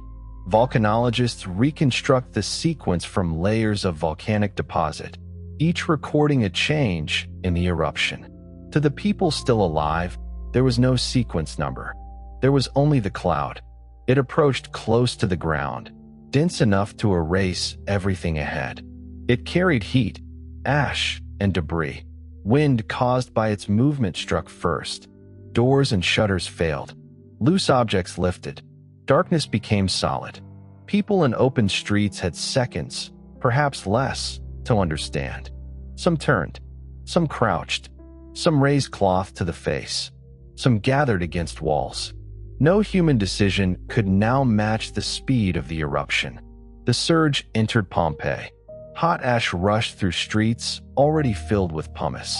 Volcanologists reconstruct the sequence from layers of volcanic deposit, each recording a change in the eruption. To the people still alive, there was no sequence number. There was only the cloud. It approached close to the ground, dense enough to erase everything ahead. It carried heat, ash, and debris. Wind caused by its movement struck first. Doors and shutters failed. Loose objects lifted. Darkness became solid. People in open streets had seconds, perhaps less, to understand. Some turned. Some crouched. Some raised cloth to the face. Some gathered against walls. No human decision could now match the speed of the eruption. The surge entered Pompeii. Hot ash rushed through streets already filled with pumice.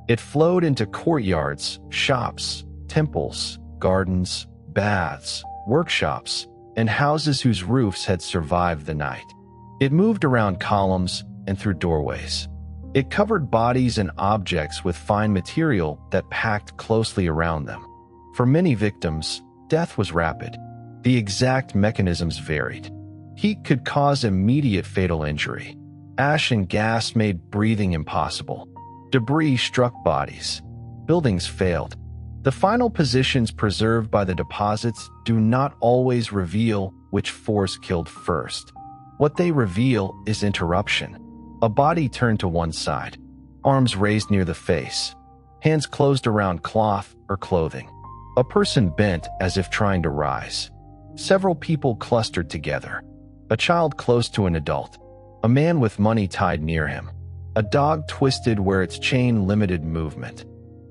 It flowed into courtyards, shops, temples, gardens, baths, workshops, and houses whose roofs had survived the night. It moved around columns and through doorways. It covered bodies and objects with fine material that packed closely around them. For many victims, death was rapid. The exact mechanisms varied. Heat could cause immediate fatal injury. Ash and gas made breathing impossible. Debris struck bodies. Buildings failed. The final positions preserved by the deposits do not always reveal which force killed first. What they reveal is interruption. A body turned to one side, arms raised near the face, hands closed around cloth or clothing. A person bent as if trying to rise. Several people clustered together. A child close to an adult. A man with money tied near him. A dog twisted where its chain limited movement.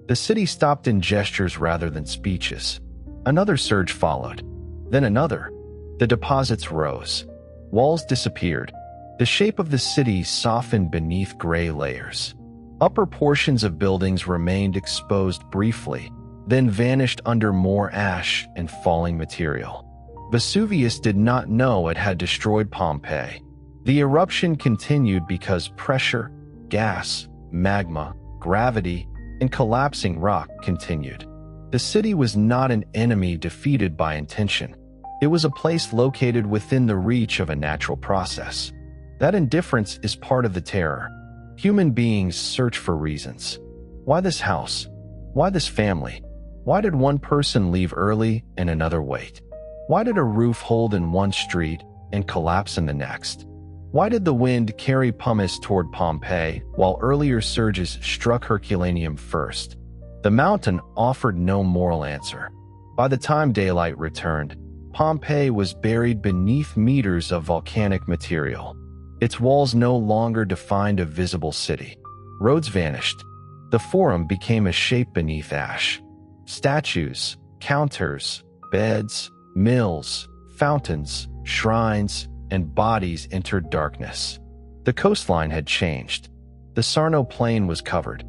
The city stopped in gestures rather than speeches. Another surge followed. Then another. The deposits rose. Walls disappeared. The shape of the city softened beneath gray layers. Upper portions of buildings remained exposed briefly, then vanished under more ash and falling material. Vesuvius did not know it had destroyed Pompeii. The eruption continued because pressure, gas, magma, gravity, and collapsing rock continued. The city was not an enemy defeated by intention. It was a place located within the reach of a natural process. That indifference is part of the terror. Human beings search for reasons. Why this house? Why this family? Why did one person leave early and another wait? Why did a roof hold in one street and collapse in the next? Why did the wind carry pumice toward Pompeii while earlier surges struck Herculaneum first? The mountain offered no moral answer. By the time daylight returned, Pompeii was buried beneath meters of volcanic material. Its walls no longer defined a visible city. Roads vanished. The Forum became a shape beneath ash. Statues, counters, beds, mills, fountains, shrines, and bodies entered darkness. The coastline had changed. The Sarno plain was covered.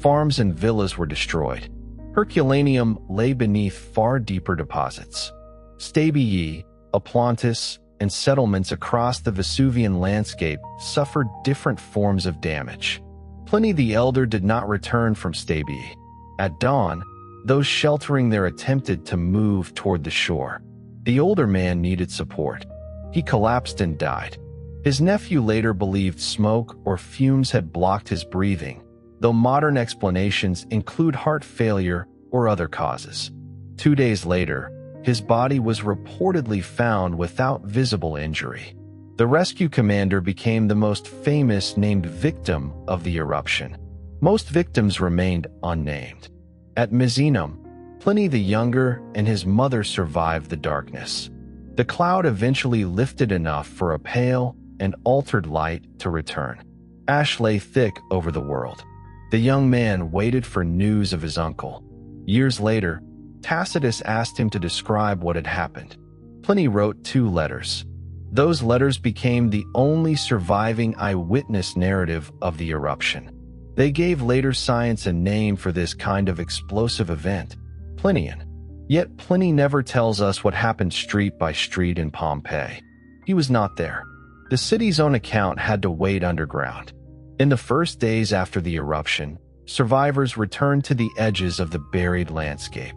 Farms and villas were destroyed. Herculaneum lay beneath far deeper deposits. Stabii, Aplantis, and settlements across the Vesuvian landscape suffered different forms of damage. Pliny the Elder did not return from Stabii. At dawn, those sheltering there attempted to move toward the shore. The older man needed support. He collapsed and died. His nephew later believed smoke or fumes had blocked his breathing, though modern explanations include heart failure or other causes. 2 days later, his body was reportedly found without visible injury. The rescue commander became the most famous named victim of the eruption. Most victims remained unnamed. At Misenum, Pliny the Younger and his mother survived the darkness. The cloud eventually lifted enough for a pale and altered light to return. Ash lay thick over the world. The young man waited for news of his uncle. Years later, Tacitus asked him to describe what had happened. Pliny wrote 2 letters. Those letters became the only surviving eyewitness narrative of the eruption. They gave later science a name for this kind of explosive event: Plinian. Yet Pliny never tells us what happened street by street in Pompeii. He was not there. The city's own account had to wait underground. In the first days after the eruption, survivors returned to the edges of the buried landscape.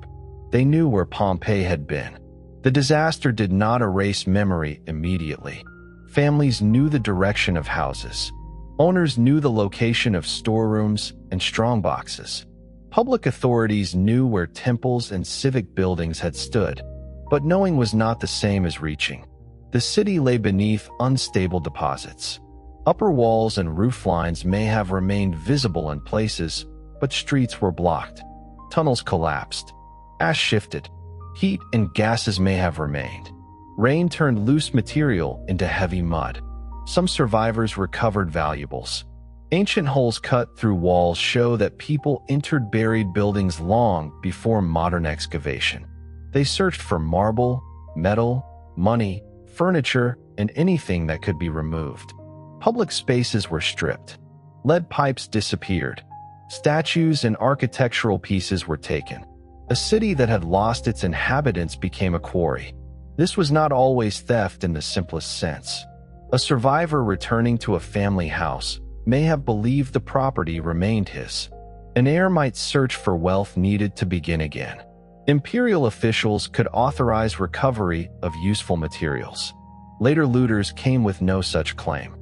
They knew where Pompeii had been. The disaster did not erase memory immediately. Families knew the direction of houses. Owners knew the location of storerooms and strongboxes. Public authorities knew where temples and civic buildings had stood, but knowing was not the same as reaching. The city lay beneath unstable deposits. Upper walls and roof lines may have remained visible in places, but streets were blocked. Tunnels collapsed. Ash shifted. Heat and gases may have remained. Rain turned loose material into heavy mud. Some survivors recovered valuables. Ancient holes cut through walls show that people entered buried buildings long before modern excavation. They searched for marble, metal, money, furniture, and anything that could be removed. Public spaces were stripped. Lead pipes disappeared. Statues and architectural pieces were taken. A city that had lost its inhabitants became a quarry. This was not always theft in the simplest sense. A survivor returning to a family house may have believed the property remained his. An heir might search for wealth needed to begin again. Imperial officials could authorize recovery of useful materials. Later looters came with no such claim.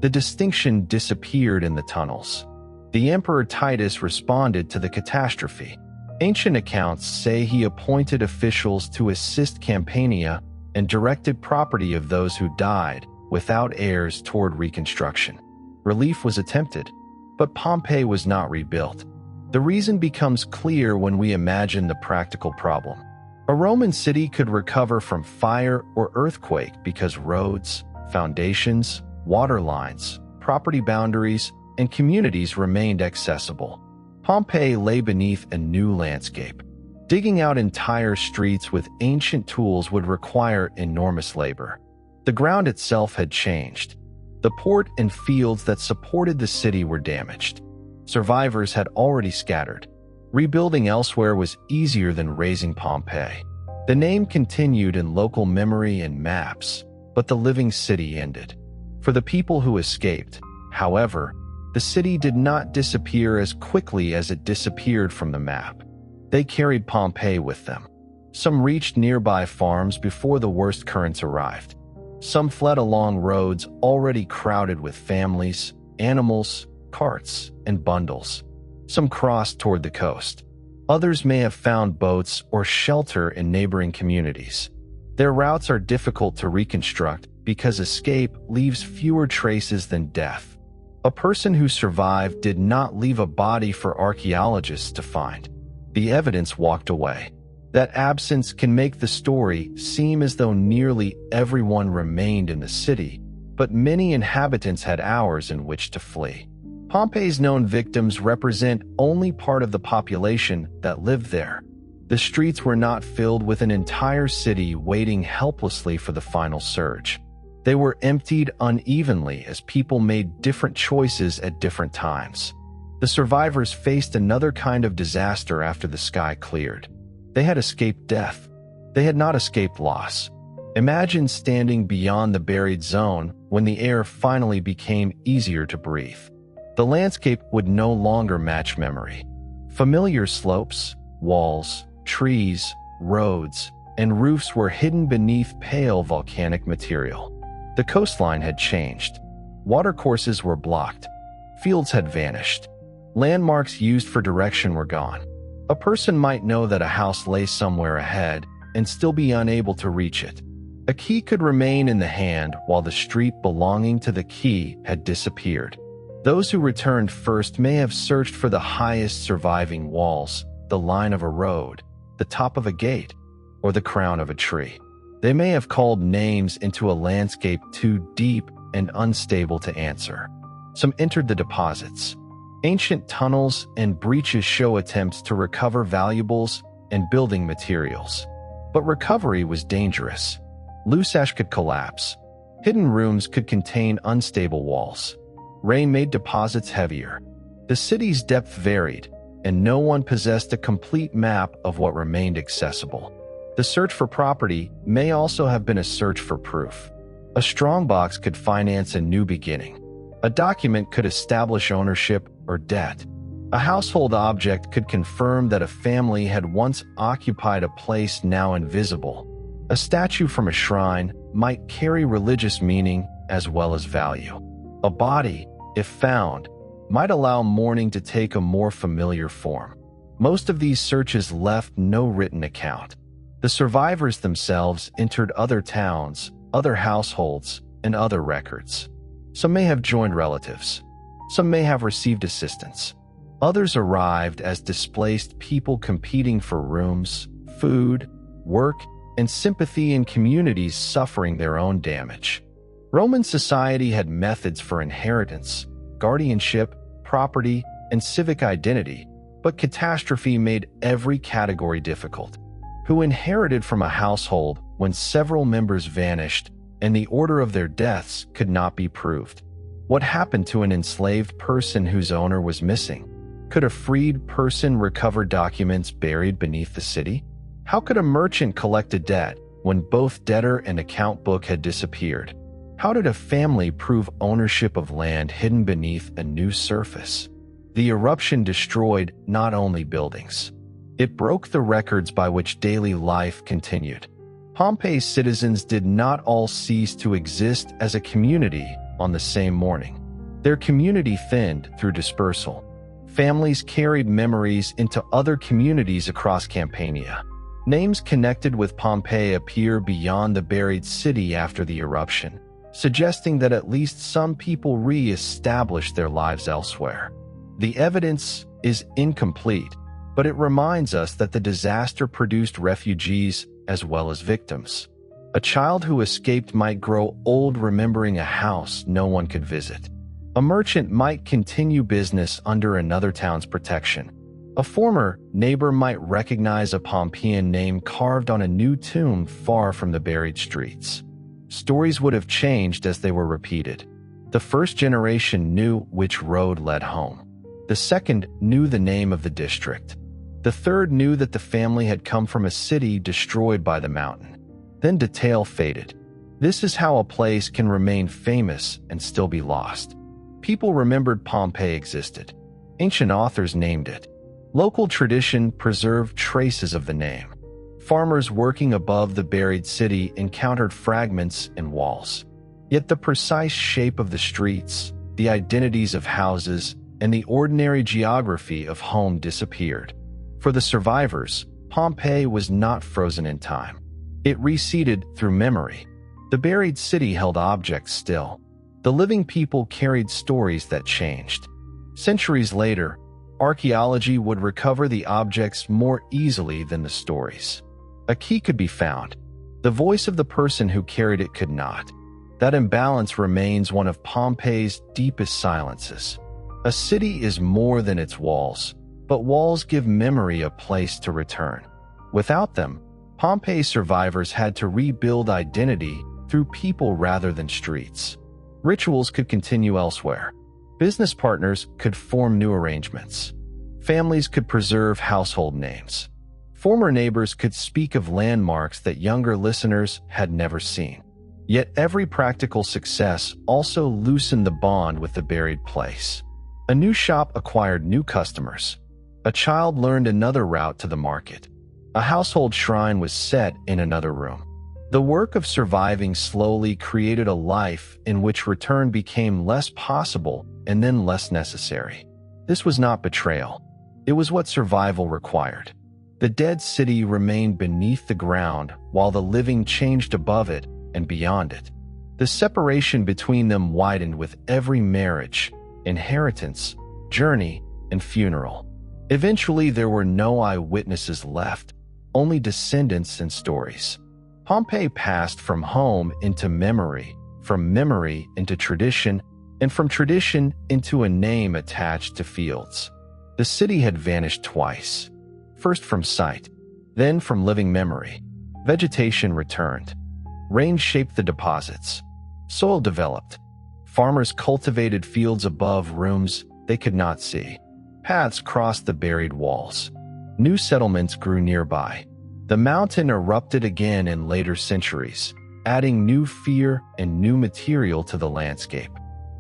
The distinction disappeared in the tunnels. The Emperor Titus responded to the catastrophe. Ancient accounts say he appointed officials to assist Campania and directed property of those who died without heirs toward reconstruction. Relief was attempted, but Pompeii was not rebuilt. The reason becomes clear when we imagine the practical problem. A Roman city could recover from fire or earthquake because roads, foundations, water lines, property boundaries, and communities remained accessible. Pompeii lay beneath a new landscape. Digging out entire streets with ancient tools would require enormous labor. The ground itself had changed. The port and fields that supported the city were damaged. Survivors had already scattered. Rebuilding elsewhere was easier than razing Pompeii. The name continued in local memory and maps, but the living city ended. For the people who escaped, however, the city did not disappear as quickly as it disappeared from the map. They carried Pompeii with them. Some reached nearby farms before the worst currents arrived. Some fled along roads already crowded with families, animals, carts, and bundles. Some crossed toward the coast. Others may have found boats or shelter in neighboring communities. Their routes are difficult to reconstruct because escape leaves fewer traces than death. A person who survived did not leave a body for archaeologists to find. The evidence walked away. That absence can make the story seem as though nearly everyone remained in the city, but many inhabitants had hours in which to flee. Pompeii's known victims represent only part of the population that lived there. The streets were not filled with an entire city waiting helplessly for the final surge. They were emptied unevenly as people made different choices at different times. The survivors faced another kind of disaster after the sky cleared. They had escaped death. They had not escaped loss. Imagine standing beyond the buried zone when the air finally became easier to breathe. The landscape would no longer match memory. Familiar slopes, walls, trees, roads, and roofs were hidden beneath pale volcanic material. The coastline had changed. Watercourses were blocked. Fields had vanished. Landmarks used for direction were gone. A person might know that a house lay somewhere ahead and still be unable to reach it. A key could remain in the hand while the street belonging to the key had disappeared. Those who returned first may have searched for the highest surviving walls, the line of a road, the top of a gate, or the crown of a tree. They may have called names into a landscape too deep and unstable to answer. Some entered the deposits. Ancient tunnels and breaches show attempts to recover valuables and building materials. But recovery was dangerous. Loose ash could collapse. Hidden rooms could contain unstable walls. Rain made deposits heavier. The city's depth varied. and no one possessed a complete map of what remained accessible. The search for property may also have been a search for proof. A strongbox could finance a new beginning. A document could establish ownership or debt. A household object could confirm that a family had once occupied a place now invisible. A statue from a shrine might carry religious meaning as well as value. A body, if found, might allow mourning to take a more familiar form. Most of these searches left no written account. The survivors themselves entered other towns, other households, and other records. Some may have joined relatives. Some may have received assistance. Others arrived as displaced people competing for rooms, food, work, and sympathy in communities suffering their own damage. Roman society had methods for inheritance, guardianship, property, and civic identity, but catastrophe made every category difficult. Who inherited from a household when several members vanished and the order of their deaths could not be proved? What happened to an enslaved person whose owner was missing? Could a freed person recover documents buried beneath the city? How could a merchant collect a debt when both debtor and account book had disappeared? How did a family prove ownership of land hidden beneath a new surface? The eruption destroyed not only buildings. It broke the records by which daily life continued. Pompeii's citizens did not all cease to exist as a community on the same morning. Their community thinned through dispersal. Families carried memories into other communities across Campania. Names connected with Pompeii appear beyond the buried city after the eruption, suggesting that at least some people re-established their lives elsewhere. The evidence is incomplete, but it reminds us that the disaster produced refugees as well as victims. A child who escaped might grow old remembering a house no one could visit. A merchant might continue business under another town's protection. A former neighbor might recognize a Pompeian name carved on a new tomb far from the buried streets. Stories would have changed as they were repeated. The first generation knew which road led home. The second knew the name of the district. The third knew that the family had come from a city destroyed by the mountain. Then detail faded. This is how a place can remain famous and still be lost. People remembered Pompeii existed. Ancient authors named it. Local tradition preserved traces of the name. Farmers working above the buried city encountered fragments in walls. Yet the precise shape of the streets, the identities of houses, and the ordinary geography of home disappeared. For the survivors, Pompeii was not frozen in time. It receded through memory. The buried city held objects still. The living people carried stories that changed. Centuries later, archaeology would recover the objects more easily than the stories. A key could be found. The voice of the person who carried it could not. That imbalance remains one of Pompeii's deepest silences. A city is more than its walls, but walls give memory a place to return. Without them, Pompeii survivors had to rebuild identity through people rather than streets. Rituals could continue elsewhere. Business partners could form new arrangements. Families could preserve household names. Former neighbors could speak of landmarks that younger listeners had never seen. Yet every practical success also loosened the bond with the buried place. A new shop acquired new customers. A child learned another route to the market. A household shrine was set in another room. The work of surviving slowly created a life in which return became less possible and then less necessary. This was not betrayal. It was what survival required. The dead city remained beneath the ground while the living changed above it and beyond it. The separation between them widened with every marriage, inheritance, journey, and funeral. Eventually, there were no eyewitnesses left, only descendants and stories. Pompeii passed from home into memory, from memory into tradition, and from tradition into a name attached to fields. The city had vanished twice. First from sight, then from living memory. Vegetation returned. Rain shaped the deposits. Soil developed. Farmers cultivated fields above rooms they could not see. Paths crossed the buried walls. New settlements grew nearby. The mountain erupted again in later centuries, adding new fear and new material to the landscape.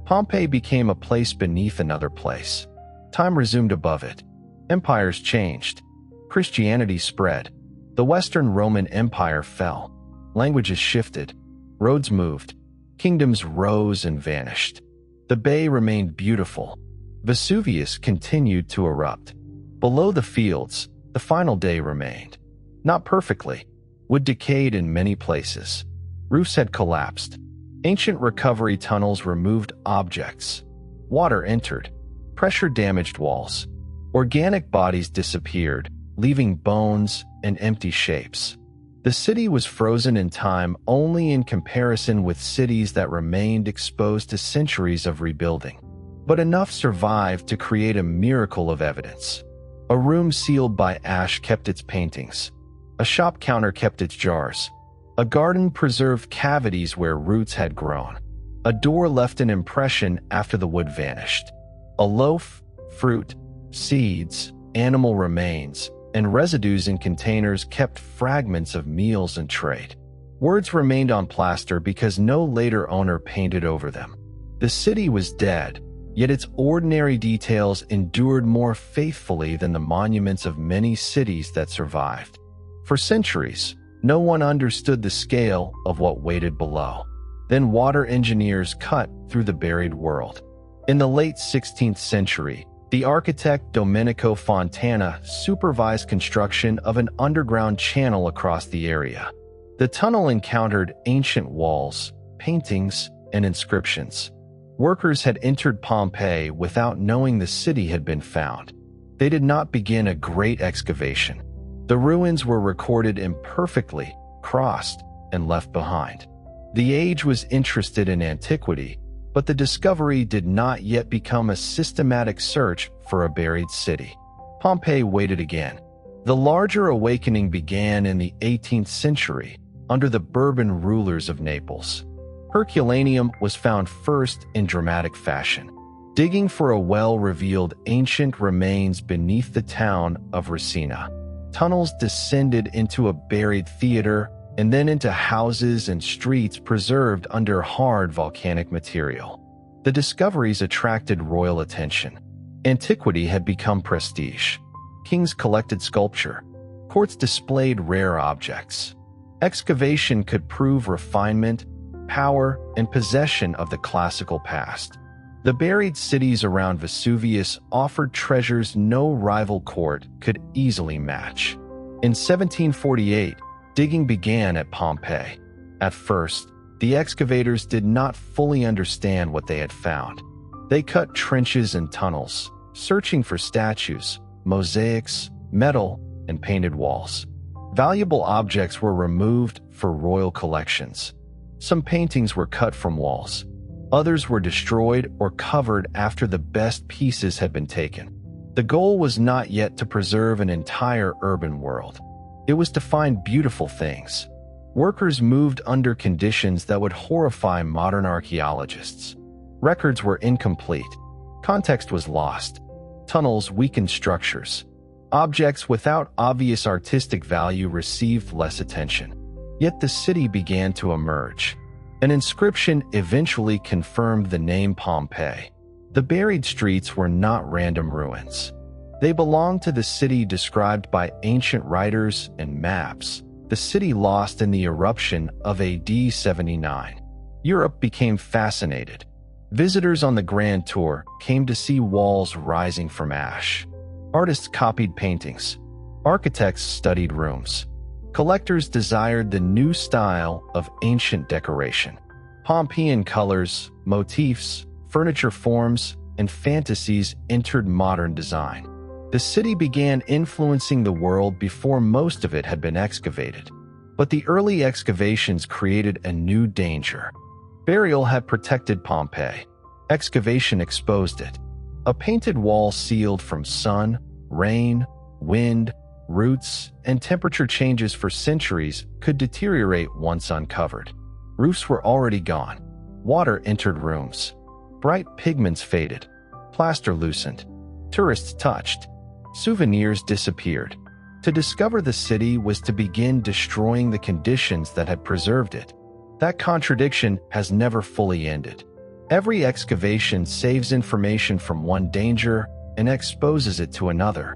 Pompeii became a place beneath another place. Time resumed above it. Empires changed. Christianity spread. The Western Roman Empire fell. Languages shifted. Roads moved. Kingdoms rose and vanished. The bay remained beautiful. Vesuvius continued to erupt. Below the fields, the final day remained. Not perfectly. Wood decayed in many places. Roofs had collapsed. Ancient recovery tunnels removed objects. Water entered. Pressure damaged walls. Organic bodies disappeared, leaving bones and empty shapes. The city was frozen in time only in comparison with cities that remained exposed to centuries of rebuilding. But enough survived to create a miracle of evidence. A room sealed by ash kept its paintings. A shop counter kept its jars. A garden preserved cavities where roots had grown. A door left an impression after the wood vanished. A loaf, fruit, seeds, animal remains, and residues in containers kept fragments of meals and trade. Words remained on plaster because no later owner painted over them. The city was dead, yet its ordinary details endured more faithfully than the monuments of many cities that survived. For centuries, no one understood the scale of what waited below. Then water engineers cut through the buried world. In the late 16th century, the architect Domenico Fontana supervised construction of an underground channel across the area. The tunnel encountered ancient walls, paintings, and inscriptions. Workers had entered Pompeii without knowing the city had been found. They did not begin a great excavation. The ruins were recorded imperfectly, crossed, and left behind. The age was interested in antiquity, but the discovery did not yet become a systematic search for a buried city. Pompeii waited again. The larger awakening began in the 18th century under the Bourbon rulers of Naples. Herculaneum was found first in dramatic fashion. Digging for a well revealed ancient remains beneath the town of Resina. Tunnels descended into a buried theater and then into houses and streets preserved under hard volcanic material. The discoveries attracted royal attention. Antiquity had become prestige. Kings collected sculpture. Courts displayed rare objects. Excavation could prove refinement, power, and possession of the classical past. The buried cities around Vesuvius offered treasures no rival court could easily match. In 1748, digging began at Pompeii. At first, the excavators did not fully understand what they had found. They cut trenches and tunnels, searching for statues, mosaics, metal, and painted walls. Valuable objects were removed for royal collections. Some paintings were cut from walls. Others were destroyed or covered after the best pieces had been taken. The goal was not yet to preserve an entire urban world. It was to find beautiful things. Workers moved under conditions that would horrify modern archaeologists. Records were incomplete. Context was lost. Tunnels weakened structures. Objects without obvious artistic value received less attention. Yet the city began to emerge. An inscription eventually confirmed the name Pompeii. The buried streets were not random ruins. They belonged to the city described by ancient writers and maps, the city lost in the eruption of AD 79. Europe became fascinated. Visitors on the Grand Tour came to see walls rising from ash. Artists copied paintings. Architects studied rooms. Collectors desired the new style of ancient decoration. Pompeian colors, motifs, furniture forms, and fantasies entered modern design. The city began influencing the world before most of it had been excavated. But the early excavations created a new danger. Burial had protected Pompeii. Excavation exposed it. A painted wall sealed from sun, rain, wind, roots, and temperature changes for centuries could deteriorate once uncovered. Roofs were already gone. Water entered rooms. Bright pigments faded. Plaster loosened. Tourists touched. Souvenirs disappeared. To discover the city was to begin destroying the conditions that had preserved it. That contradiction has never fully ended. Every excavation saves information from one danger and exposes it to another.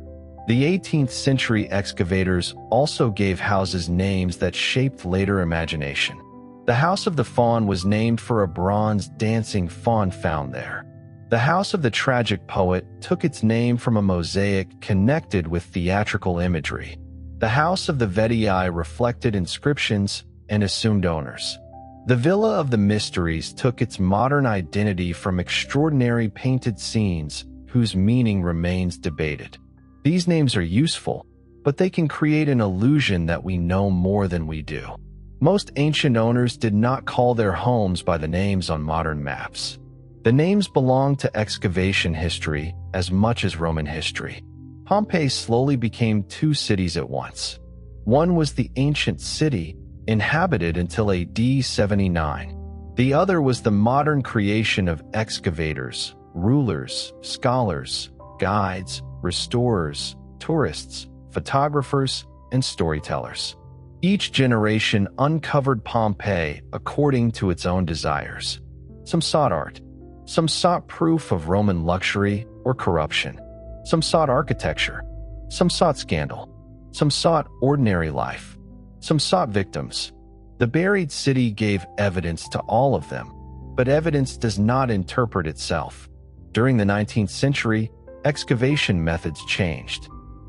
The 18th century excavators also gave houses names that shaped later imagination. The House of the Faun was named for a bronze dancing faun found there. The House of the Tragic Poet took its name from a mosaic connected with theatrical imagery. The House of the Vetii reflected inscriptions and assumed owners. The Villa of the Mysteries took its modern identity from extraordinary painted scenes whose meaning remains debated. These names are useful, but they can create an illusion that we know more than we do. Most ancient owners did not call their homes by the names on modern maps. The names belong to excavation history as much as Roman history. Pompeii slowly became two cities at once. One was the ancient city, inhabited until AD 79. The other was the modern creation of excavators, rulers, scholars, guides, restorers, tourists, photographers, and storytellers. Each generation uncovered Pompeii according to its own desires. Some sought art. Some sought proof of Roman luxury or corruption. Some sought architecture. Some sought scandal. Some sought ordinary life. Some sought victims. The buried city gave evidence to all of them, but evidence does not interpret itself. During the 19th century, excavation methods changed.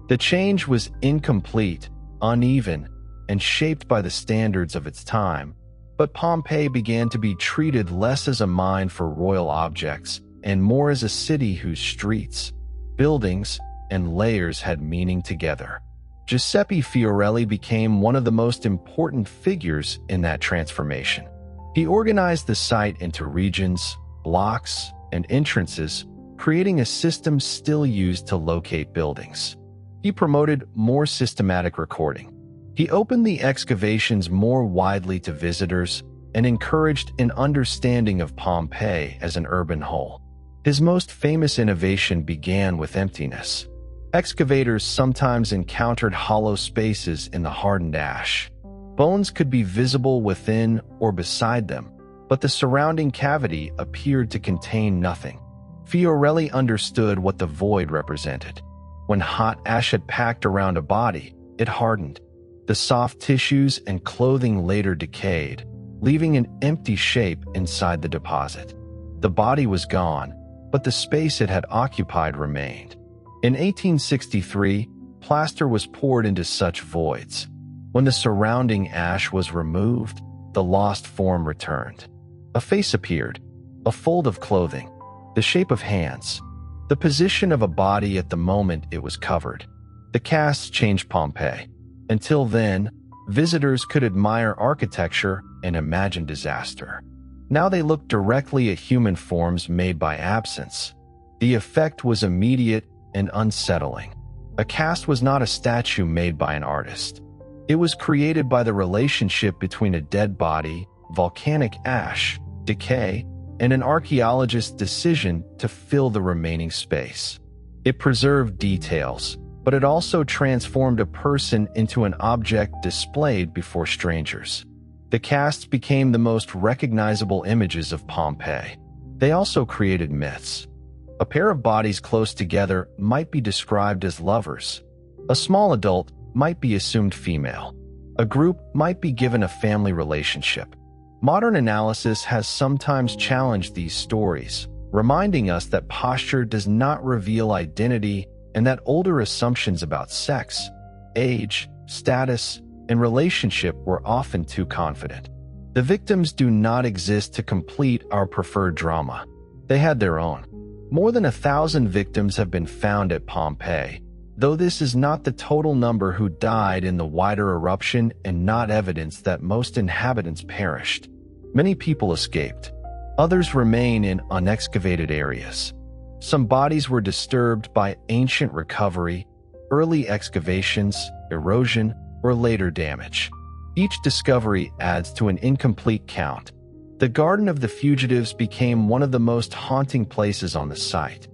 The change was incomplete, uneven, and shaped by the standards of its time. But Pompeii began to be treated less as a mine for royal objects and more as a city whose streets, buildings, and layers had meaning together. Giuseppe Fiorelli became one of the most important figures in that transformation. He organized the site into regions, blocks, and entrances, creating a system still used to locate buildings. He promoted more systematic recording. He opened the excavations more widely to visitors and encouraged an understanding of Pompeii as an urban whole. His most famous innovation began with emptiness. Excavators sometimes encountered hollow spaces in the hardened ash. Bones could be visible within or beside them, but the surrounding cavity appeared to contain nothing. Fiorelli understood what the void represented. When hot ash had packed around a body, it hardened. The soft tissues and clothing later decayed, leaving an empty shape inside the deposit. The body was gone, but the space it had occupied remained. In 1863, plaster was poured into such voids. When the surrounding ash was removed, the lost form returned. A face appeared, a fold of clothing, the shape of hands, the position of a body at the moment it was covered. The casts changed Pompeii. Until then, visitors could admire architecture and imagine disaster. Now they looked directly at human forms made by absence. The effect was immediate and unsettling. A cast was not a statue made by an artist. It was created by the relationship between a dead body, volcanic ash, decay, and an archaeologist's decision to fill the remaining space. It preserved details, but it also transformed a person into an object displayed before strangers. The casts became the most recognizable images of Pompeii. They also created myths. A pair of bodies close together might be described as lovers. A small adult might be assumed female. A group might be given a family relationship. Modern analysis has sometimes challenged these stories, reminding us that posture does not reveal identity and that older assumptions about sex, age, status, and relationship were often too confident. The victims do not exist to complete our preferred drama. They had their own. More than 1,000 victims have been found at Pompeii, though this is not the total number who died in the wider eruption and not evidence that most inhabitants perished. Many people escaped. Others remain in unexcavated areas. Some bodies were disturbed by ancient recovery, early excavations, erosion, or later damage. Each discovery adds to an incomplete count. The Garden of the Fugitives became one of the most haunting places on the site.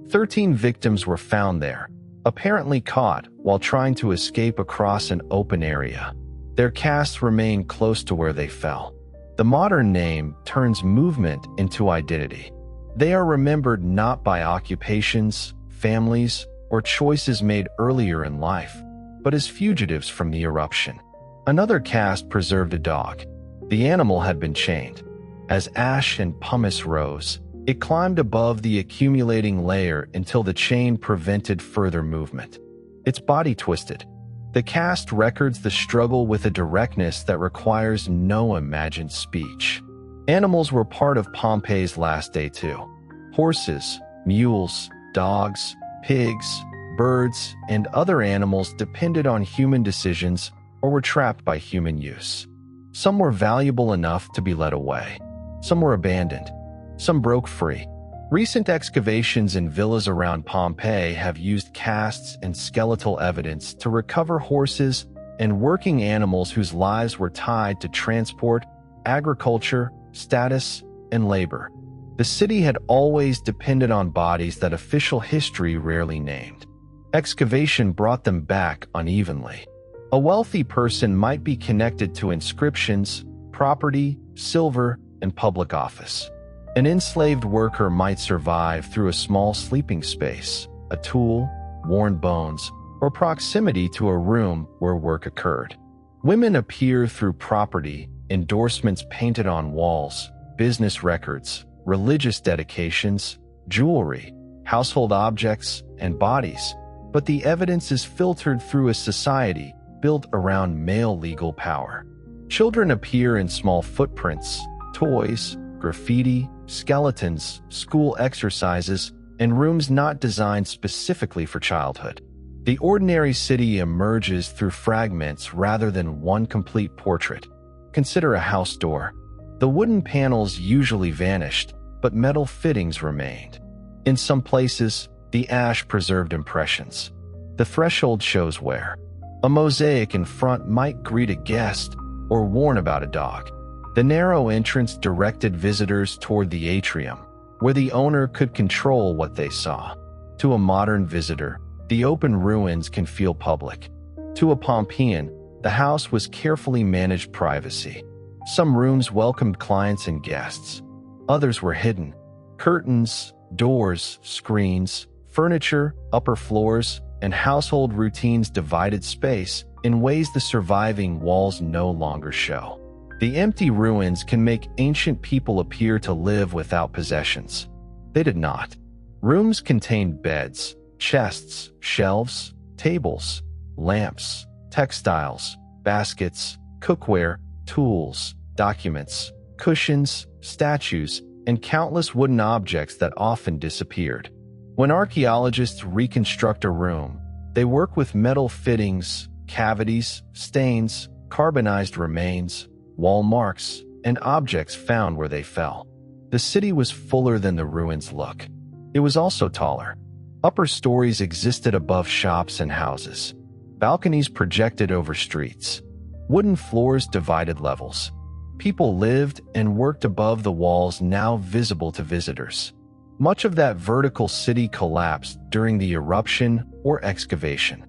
13 victims were found there, apparently caught while trying to escape across an open area. Their casts remained close to where they fell. The modern name turns movement into identity. They are remembered not by occupations, families, or choices made earlier in life, but as fugitives from the eruption. Another cast preserved a dog. The animal had been chained. As ash and pumice rose, it climbed above the accumulating layer until the chain prevented further movement. Its body twisted. The cast records the struggle with a directness that requires no imagined speech. Animals were part of Pompeii's last day too. Horses, mules, dogs, pigs, birds, and other animals depended on human decisions or were trapped by human use. Some were valuable enough to be led away. Some were abandoned. Some broke free. Recent excavations in villas around Pompeii have used casts and skeletal evidence to recover horses and working animals whose lives were tied to transport, agriculture, status, and labor. The city had always depended on bodies that official history rarely named. Excavation brought them back unevenly. A wealthy person might be connected to inscriptions, property, silver, and public office. An enslaved worker might survive through a small sleeping space, a tool, worn bones, or proximity to a room where work occurred. Women appear through property, endorsements painted on walls, business records, religious dedications, jewelry, household objects, and bodies, but the evidence is filtered through a society built around male legal power. Children appear in small footprints, toys, graffiti, skeletons, school exercises, and rooms not designed specifically for childhood. The ordinary city emerges through fragments rather than one complete portrait. Consider a house door. The wooden panels usually vanished, but metal fittings remained. In some places, the ash preserved impressions. The threshold shows wear. A mosaic in front might greet a guest or warn about a dog. The narrow entrance directed visitors toward the atrium, where the owner could control what they saw. To a modern visitor, the open ruins can feel public. To a Pompeian, the house was carefully managed privacy. Some rooms welcomed clients and guests. Others were hidden. Curtains, doors, screens, furniture, upper floors, and household routines divided space in ways the surviving walls no longer show. The empty ruins can make ancient people appear to live without possessions. They did not. Rooms contained beds, chests, shelves, tables, lamps, textiles, baskets, cookware, tools, documents, cushions, statues, and countless wooden objects that often disappeared. When archaeologists reconstruct a room, they work with metal fittings, cavities, stains, carbonized remains, wall marks, and objects found where they fell. The city was fuller than the ruins look. It was also taller. Upper stories existed above shops and houses. Balconies projected over streets. Wooden floors divided levels. People lived and worked above the walls now visible to visitors. Much of that vertical city collapsed during the eruption or excavation.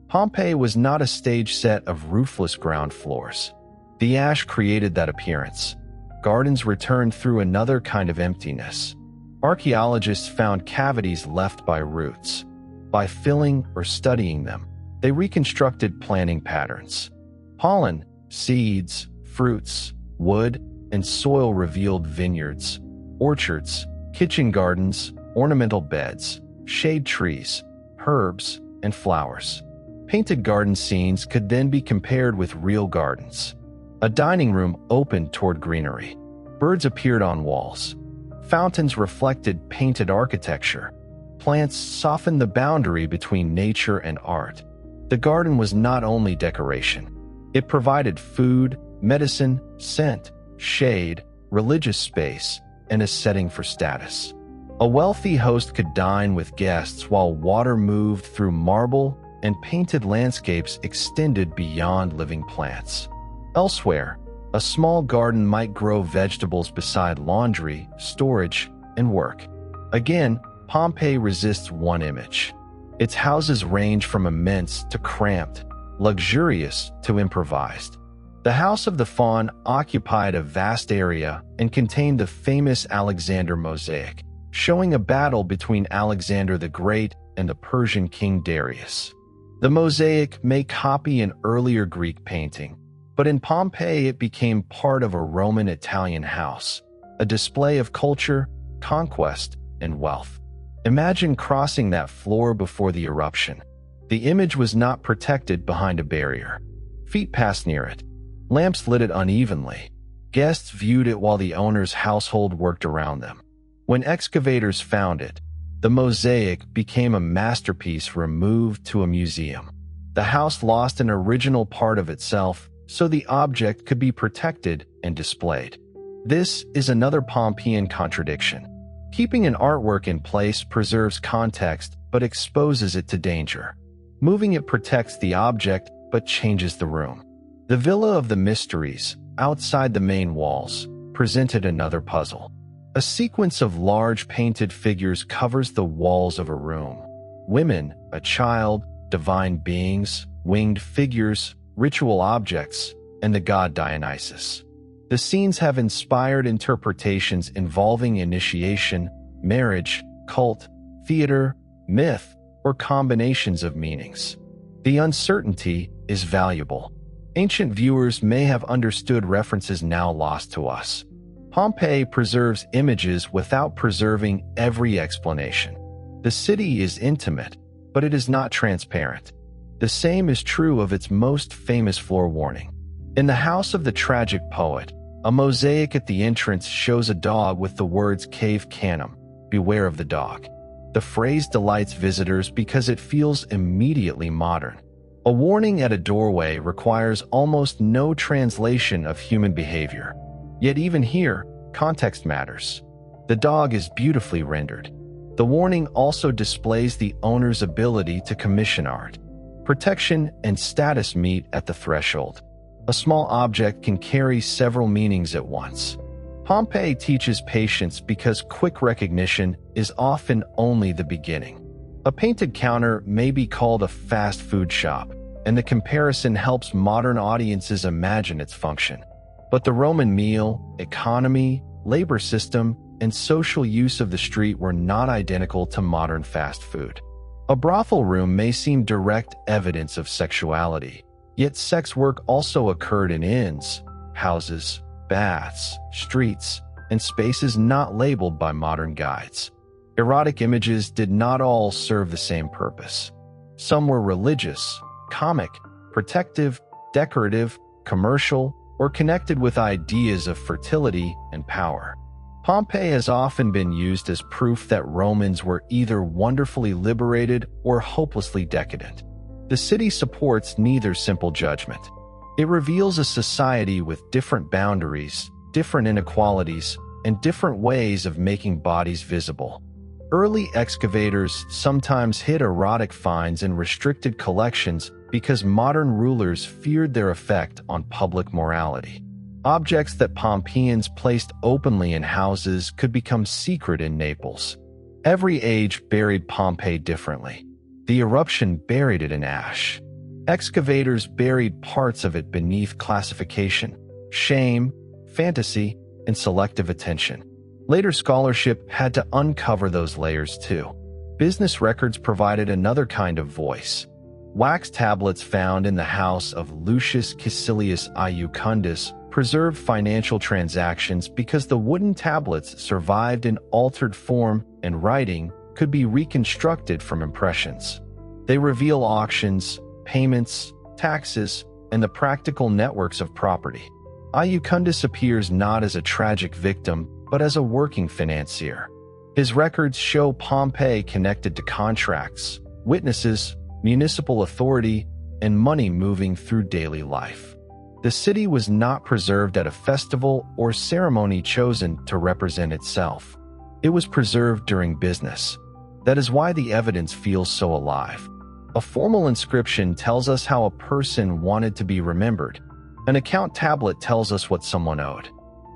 Pompeii was not a stage set of roofless ground floors. The ash created that appearance. Gardens returned through another kind of emptiness. Archaeologists found cavities left by roots. By filling or studying them, they reconstructed planting patterns. Pollen, seeds, fruits, wood, and soil revealed vineyards, orchards, kitchen gardens, ornamental beds, shade trees, herbs, and flowers. Painted garden scenes could then be compared with real gardens. A dining room opened toward greenery. Birds appeared on walls. Fountains reflected painted architecture. Plants softened the boundary between nature and art. The garden was not only decoration. It provided food, medicine, scent, shade, religious space, and a setting for status. A wealthy host could dine with guests while water moved through marble and painted landscapes extended beyond living plants. Elsewhere, a small garden might grow vegetables beside laundry, storage, and work. Again, Pompeii resists one image. Its houses range from immense to cramped, luxurious to improvised. The House of the Faun occupied a vast area and contained the famous Alexander mosaic, showing a battle between Alexander the Great and the Persian king Darius. The mosaic may copy an earlier Greek painting, but in Pompeii it became part of a Roman-Italian house, a display of culture, conquest, and wealth. Imagine crossing that floor before the eruption. The image was not protected behind a barrier. Feet passed near it. Lamps lit it unevenly. Guests viewed it while the owner's household worked around them. When excavators found it, the mosaic became a masterpiece removed to a museum. The house lost an original part of itself, so the object could be protected and displayed. This is another Pompeian contradiction. Keeping an artwork in place preserves context but exposes it to danger. Moving it protects the object but changes the room. The Villa of the Mysteries, outside the main walls, presented another puzzle. A sequence of large painted figures covers the walls of a room. Women, a child, divine beings, winged figures, ritual objects, and the god Dionysus. The scenes have inspired interpretations involving initiation, marriage, cult, theater, myth, or combinations of meanings. The uncertainty is valuable. Ancient viewers may have understood references now lost to us. Pompeii preserves images without preserving every explanation. The city is intimate, but it is not transparent. The same is true of its most famous floor warning. In the House of the Tragic Poet, a mosaic at the entrance shows a dog with the words Cave Canem, beware of the dog. The phrase delights visitors because it feels immediately modern. A warning at a doorway requires almost no translation of human behavior. Yet even here, context matters. The dog is beautifully rendered. The warning also displays the owner's ability to commission art. Protection and status meet at the threshold. A small object can carry several meanings at once. Pompeii teaches patience because quick recognition is often only the beginning. A painted counter may be called a fast food shop, and the comparison helps modern audiences imagine its function. But the Roman meal, economy, labor system, and social use of the street were not identical to modern fast food. A brothel room may seem direct evidence of sexuality, yet sex work also occurred in inns, houses, baths, streets, and spaces not labeled by modern guides. Erotic images did not all serve the same purpose. Some were religious, comic, protective, decorative, commercial, or connected with ideas of fertility and power. Pompeii has often been used as proof that Romans were either wonderfully liberated or hopelessly decadent. The city supports neither simple judgment. It reveals a society with different boundaries, different inequalities, and different ways of making bodies visible. Early excavators sometimes hid erotic finds in restricted collections because modern rulers feared their effect on public morality. Objects that Pompeians placed openly in houses could become secret in Naples. Every age buried Pompeii differently. The eruption buried it in ash. Excavators buried parts of it beneath classification, shame, fantasy, and selective attention. Later scholarship had to uncover those layers too. Business records provided another kind of voice. Wax tablets found in the house of Lucius Caecilius Iucundus preserved financial transactions because the wooden tablets survived in altered form and writing could be reconstructed from impressions. They reveal auctions, payments, taxes, and the practical networks of property. Iucundus appears not as a tragic victim, but as a working financier. His records show Pompeii connected to contracts, witnesses, municipal authority, and money moving through daily life. The city was not preserved at a festival or ceremony chosen to represent itself. It was preserved during business. That is why the evidence feels so alive. A formal inscription tells us how a person wanted to be remembered. An account tablet tells us what someone owed.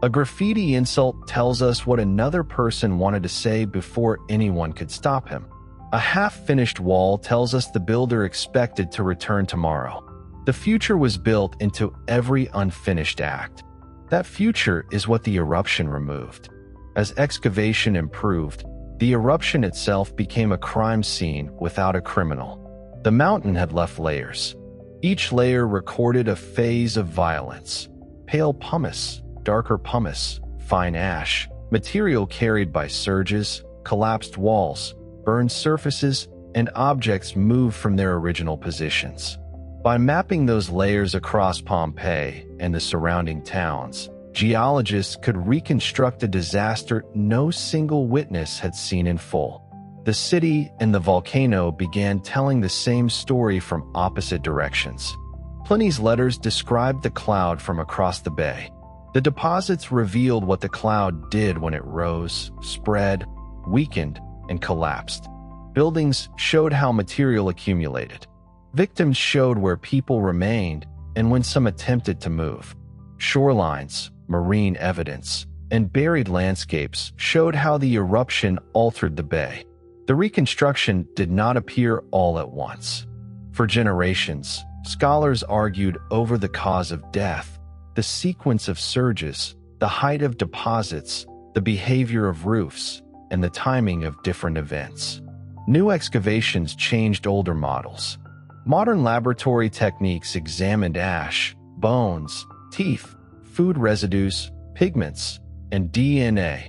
A graffiti insult tells us what another person wanted to say before anyone could stop him. A half-finished wall tells us the builder expected to return tomorrow. The future was built into every unfinished act. That future is what the eruption removed. As excavation improved, the eruption itself became a crime scene without a criminal. The mountain had left layers. Each layer recorded a phase of violence. Pale pumice, darker pumice, fine ash, material carried by surges, collapsed walls, burned surfaces, and objects moved from their original positions. By mapping those layers across Pompeii and the surrounding towns, geologists could reconstruct a disaster no single witness had seen in full. The city and the volcano began telling the same story from opposite directions. Pliny's letters described the cloud from across the bay. The deposits revealed what the cloud did when it rose, spread, weakened, and collapsed. Buildings showed how material accumulated. Victims showed where people remained and when some attempted to move. Shorelines, marine evidence, and buried landscapes showed how the eruption altered the bay. The reconstruction did not appear all at once. For generations, scholars argued over the cause of death, the sequence of surges, the height of deposits, the behavior of roofs, and the timing of different events. New excavations changed older models. Modern laboratory techniques examined ash, bones, teeth, food residues, pigments, and DNA.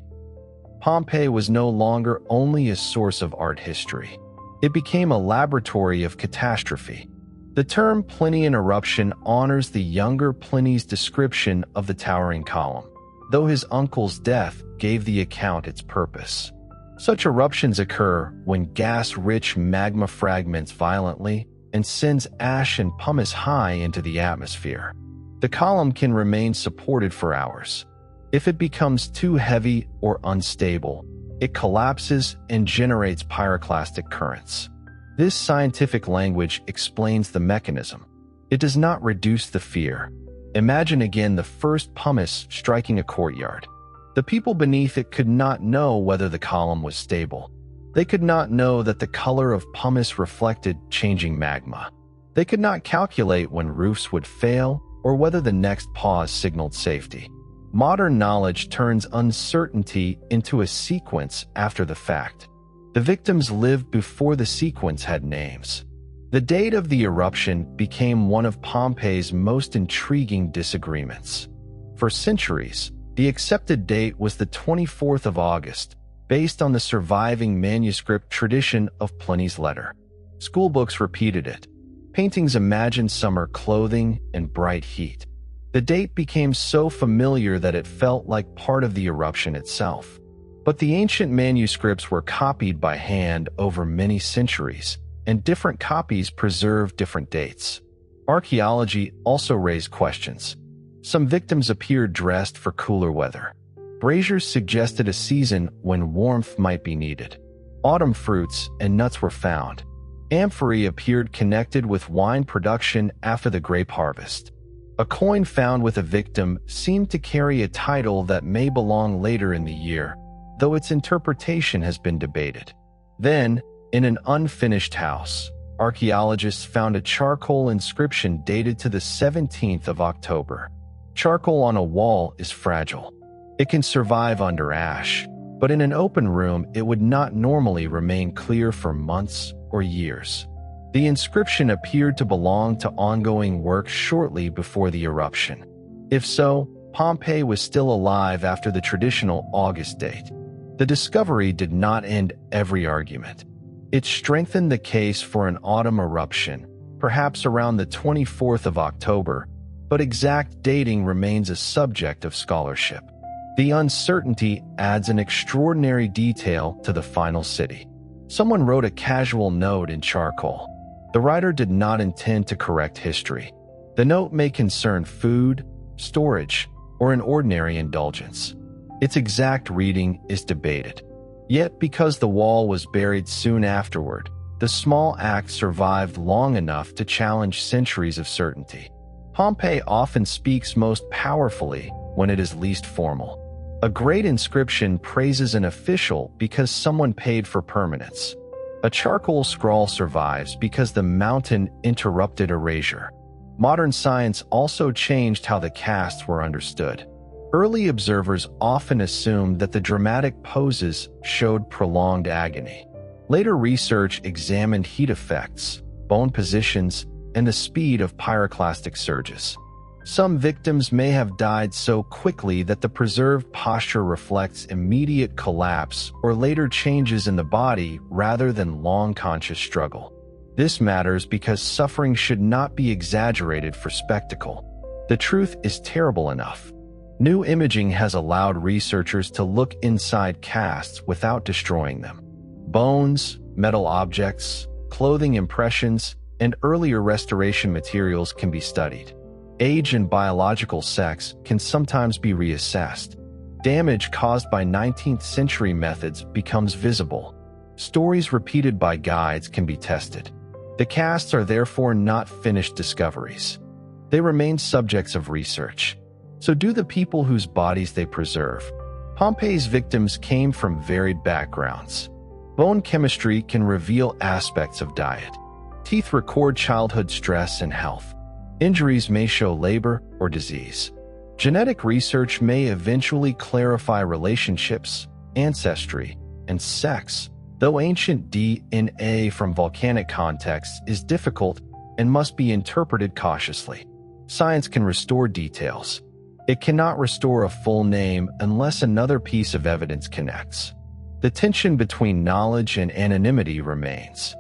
Pompeii was no longer only a source of art history. It became a laboratory of catastrophe. The term Plinian eruption honors the younger Pliny's description of the towering column, though his uncle's death gave the account its purpose. Such eruptions occur when gas-rich magma fragments violently and sends ash and pumice high into the atmosphere. The column can remain supported for hours. If it becomes too heavy or unstable, it collapses and generates pyroclastic currents. This scientific language explains the mechanism. It does not reduce the fear. Imagine again the first pumice striking a courtyard. The people beneath it could not know whether the column was stable. They could not know that the color of pumice reflected changing magma. They could not calculate when roofs would fail or whether the next pause signaled safety. Modern knowledge turns uncertainty into a sequence after the fact. The victims lived before the sequence had names. The date of the eruption became one of Pompeii's most intriguing disagreements. For centuries, the accepted date was the 24th of August, based on the surviving manuscript tradition of Pliny's letter. Schoolbooks repeated it. Paintings imagined summer clothing and bright heat. The date became so familiar that it felt like part of the eruption itself. But the ancient manuscripts were copied by hand over many centuries, and different copies preserved different dates. Archaeology also raised questions. Some victims appeared dressed for cooler weather. Braziers suggested a season when warmth might be needed. Autumn fruits and nuts were found. Amphorae appeared connected with wine production after the grape harvest. A coin found with a victim seemed to carry a title that may belong later in the year, though its interpretation has been debated. Then, in an unfinished house, archaeologists found a charcoal inscription dated to the 17th of October. Charcoal on a wall is fragile. It can survive under ash, but in an open room it would not normally remain clear for months or years. The inscription appeared to belong to ongoing work shortly before the eruption. If so, Pompeii was still alive after the traditional August date. The discovery did not end every argument. It strengthened the case for an autumn eruption, perhaps around the 24th of October, but exact dating remains a subject of scholarship. The uncertainty adds an extraordinary detail to the final city. Someone wrote a casual note in charcoal. The writer did not intend to correct history. The note may concern food, storage, or an ordinary indulgence. Its exact reading is debated. Yet, because the wall was buried soon afterward, the small act survived long enough to challenge centuries of certainty. Pompeii often speaks most powerfully when it is least formal. A great inscription praises an official because someone paid for permanence. A charcoal scrawl survives because the mountain interrupted erasure. Modern science also changed how the casts were understood. Early observers often assumed that the dramatic poses showed prolonged agony. Later research examined heat effects, bone positions, and the speed of pyroclastic surges. Some victims may have died so quickly that the preserved posture reflects immediate collapse or later changes in the body rather than long conscious struggle. This matters because suffering should not be exaggerated for spectacle. The truth is terrible enough. New imaging has allowed researchers to look inside casts without destroying them. Bones, metal objects, clothing impressions, and earlier restoration materials can be studied. Age and biological sex can sometimes be reassessed. Damage caused by 19th century methods becomes visible. Stories repeated by guides can be tested. The casts are therefore not finished discoveries. They remain subjects of research. So do the people whose bodies they preserve. Pompeii's victims came from varied backgrounds. Bone chemistry can reveal aspects of diet. Teeth record childhood stress and health. Injuries may show labor or disease. Genetic research may eventually clarify relationships, ancestry, and sex, though ancient DNA from volcanic contexts is difficult and must be interpreted cautiously. Science can restore details. It cannot restore a full name unless another piece of evidence connects. The tension between knowledge and anonymity remains.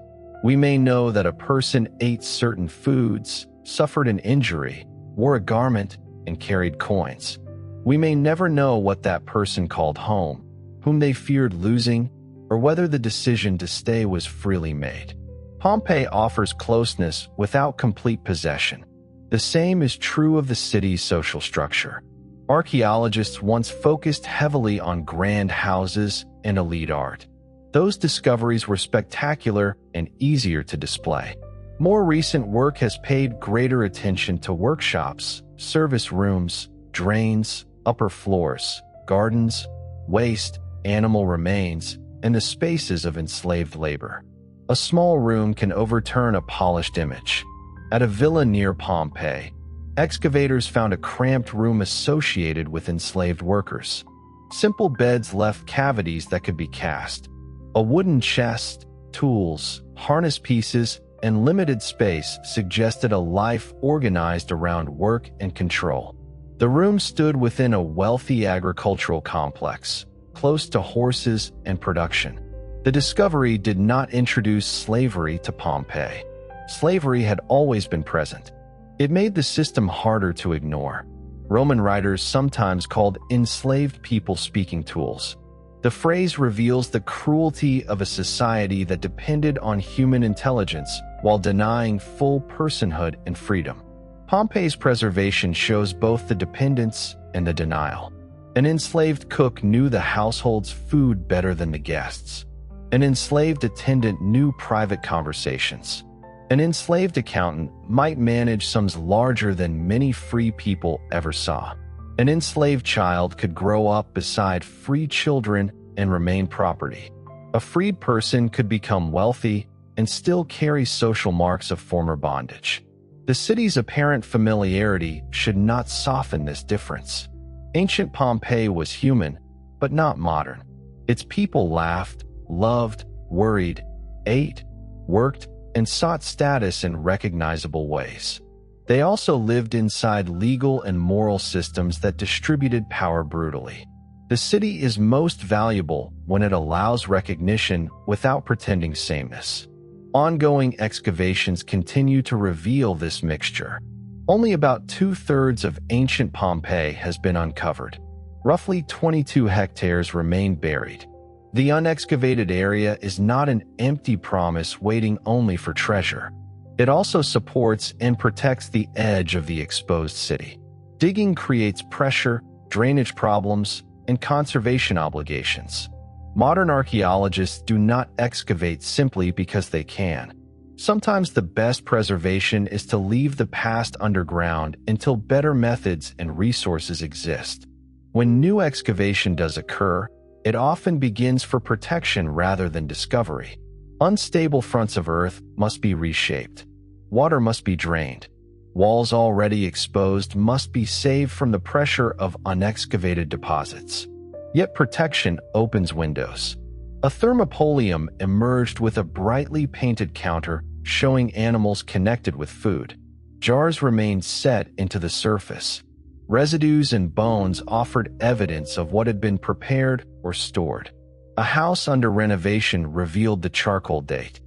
We may know that a person ate certain foods, suffered an injury, wore a garment, and carried coins. We may never know what that person called home, whom they feared losing, or whether the decision to stay was freely made. Pompeii offers closeness without complete possession. The same is true of the city's social structure. Archaeologists once focused heavily on grand houses and elite art. Those discoveries were spectacular and easier to display. More recent work has paid greater attention to workshops, service rooms, drains, upper floors, gardens, waste, animal remains, and the spaces of enslaved labor. A small room can overturn a polished image. At a villa near Pompeii, excavators found a cramped room associated with enslaved workers. Simple beds left cavities that could be cast. A wooden chest, tools, harness pieces, and limited space suggested a life organized around work and control. The room stood within a wealthy agricultural complex, close to horses and production. The discovery did not introduce slavery to Pompeii. Slavery had always been present. It made the system harder to ignore. Roman writers sometimes called enslaved people speaking tools. The phrase reveals the cruelty of a society that depended on human intelligence while denying full personhood and freedom. Pompeii's preservation shows both the dependence and the denial. An enslaved cook knew the household's food better than the guests. An enslaved attendant knew private conversations. An enslaved accountant might manage sums larger than many free people ever saw. An enslaved child could grow up beside free children and remain property. A freed person could become wealthy and still carry social marks of former bondage. The city's apparent familiarity should not soften this difference. Ancient Pompeii was human, but not modern. Its people laughed, loved, worried, ate, worked, and sought status in recognizable ways. They also lived inside legal and moral systems that distributed power brutally. The city is most valuable when it allows recognition without pretending sameness. Ongoing excavations continue to reveal this mixture. Only about 2/3 of ancient Pompeii has been uncovered. Roughly 22 hectares remain buried. The unexcavated area is not an empty promise waiting only for treasure. It also supports and protects the edge of the exposed city. Digging creates pressure, drainage problems, and conservation obligations. Modern archaeologists do not excavate simply because they can. Sometimes the best preservation is to leave the past underground until better methods and resources exist. When new excavation does occur, it often begins for protection rather than discovery. Unstable fronts of earth must be reshaped. Water must be drained. Walls already exposed must be saved from the pressure of unexcavated deposits. Yet protection opens windows. A thermopolium emerged with a brightly painted counter showing animals connected with food. Jars remained set into the surface. Residues and bones offered evidence of what had been prepared or stored. A house under renovation revealed the charcoal date.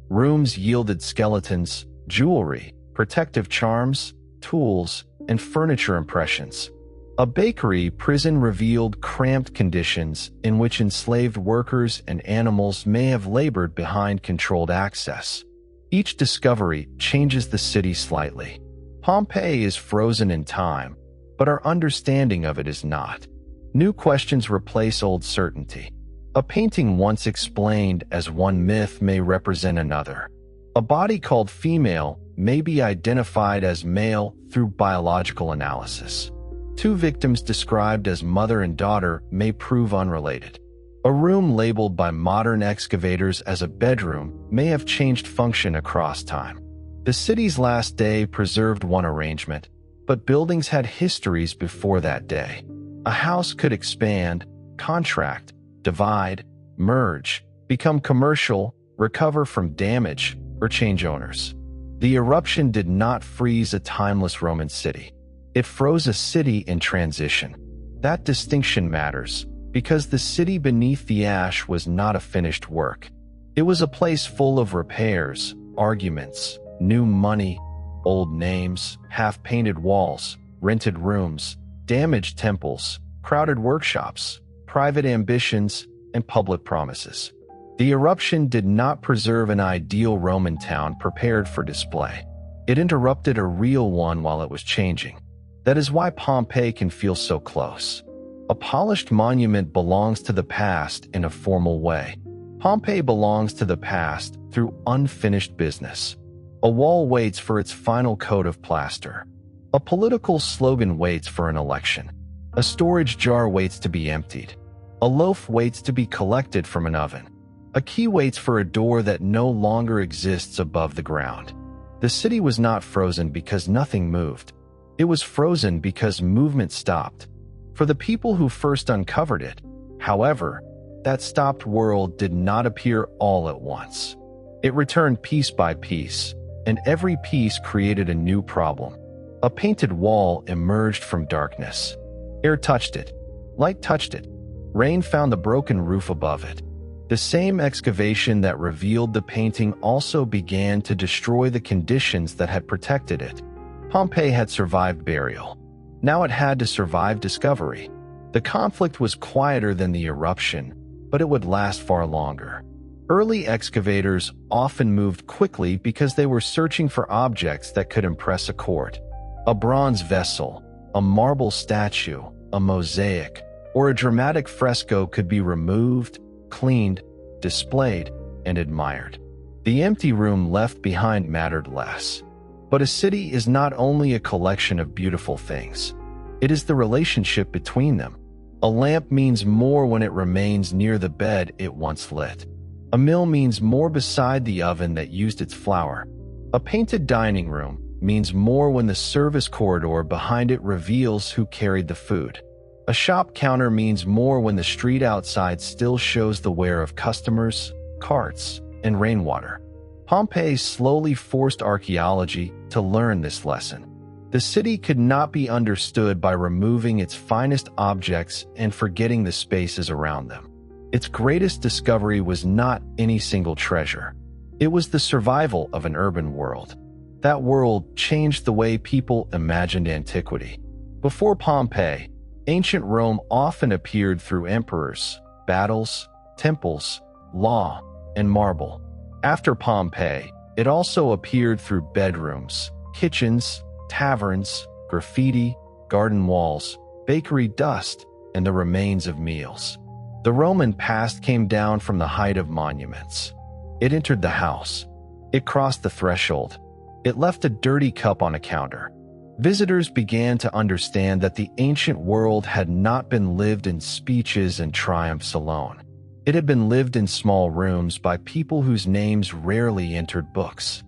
Rooms yielded skeletons, jewelry, protective charms, tools, and furniture impressions. A bakery prison revealed cramped conditions in which enslaved workers and animals may have labored behind controlled access. Each discovery changes the city slightly. Pompeii is frozen in time, but our understanding of it is not. New questions replace old certainty. A painting once explained as one myth may represent another. A body called female may be identified as male through biological analysis. Two victims described as mother and daughter may prove unrelated. A room labeled by modern excavators as a bedroom may have changed function across time. The city's last day preserved one arrangement, but buildings had histories before that day. A house could expand, contract, divide, merge, become commercial, recover from damage, or change owners. The eruption did not freeze a timeless Roman city. It froze a city in transition. That distinction matters, because the city beneath the ash was not a finished work. It was a place full of repairs, arguments, new money, old names, half-painted walls, rented rooms, damaged temples, crowded workshops, private ambitions, and public promises. The eruption did not preserve an ideal Roman town prepared for display. It interrupted a real one while it was changing. That is why Pompeii can feel so close. A polished monument belongs to the past in a formal way. Pompeii belongs to the past through unfinished business. A wall waits for its final coat of plaster. A political slogan waits for an election. A storage jar waits to be emptied. A loaf waits to be collected from an oven. A key waits for a door that no longer exists above the ground. The city was not frozen because nothing moved. It was frozen because movement stopped. For the people who first uncovered it, however, that stopped world did not appear all at once. It returned piece by piece, and every piece created a new problem. A painted wall emerged from darkness. Air touched it. Light touched it. Rain found the broken roof above it. The same excavation that revealed the painting also began to destroy the conditions that had protected it. Pompeii had survived burial. Now it had to survive discovery. The conflict was quieter than the eruption, but it would last far longer. Early excavators often moved quickly because they were searching for objects that could impress a court. A bronze vessel, a marble statue, a mosaic, or a dramatic fresco could be removed, cleaned, displayed, and admired. The empty room left behind mattered less. But a city is not only a collection of beautiful things. It is the relationship between them. A lamp means more when it remains near the bed it once lit. A mill means more beside the oven that used its flour. A painted dining room means more when the service corridor behind it reveals who carried the food. A shop counter means more when the street outside still shows the wear of customers, carts, and rainwater. Pompeii slowly forced archaeology to learn this lesson. The city could not be understood by removing its finest objects and forgetting the spaces around them. Its greatest discovery was not any single treasure. It was the survival of an urban world. That world changed the way people imagined antiquity. Before Pompeii, ancient Rome often appeared through emperors, battles, temples, law, and marble. After Pompeii, it also appeared through bedrooms, kitchens, taverns, graffiti, garden walls, bakery dust, and the remains of meals. The Roman past came down from the height of monuments. It entered the house. It crossed the threshold. It left a dirty cup on a counter. Visitors began to understand that the ancient world had not been lived in speeches and triumphs alone. It had been lived in small rooms by people whose names rarely entered books.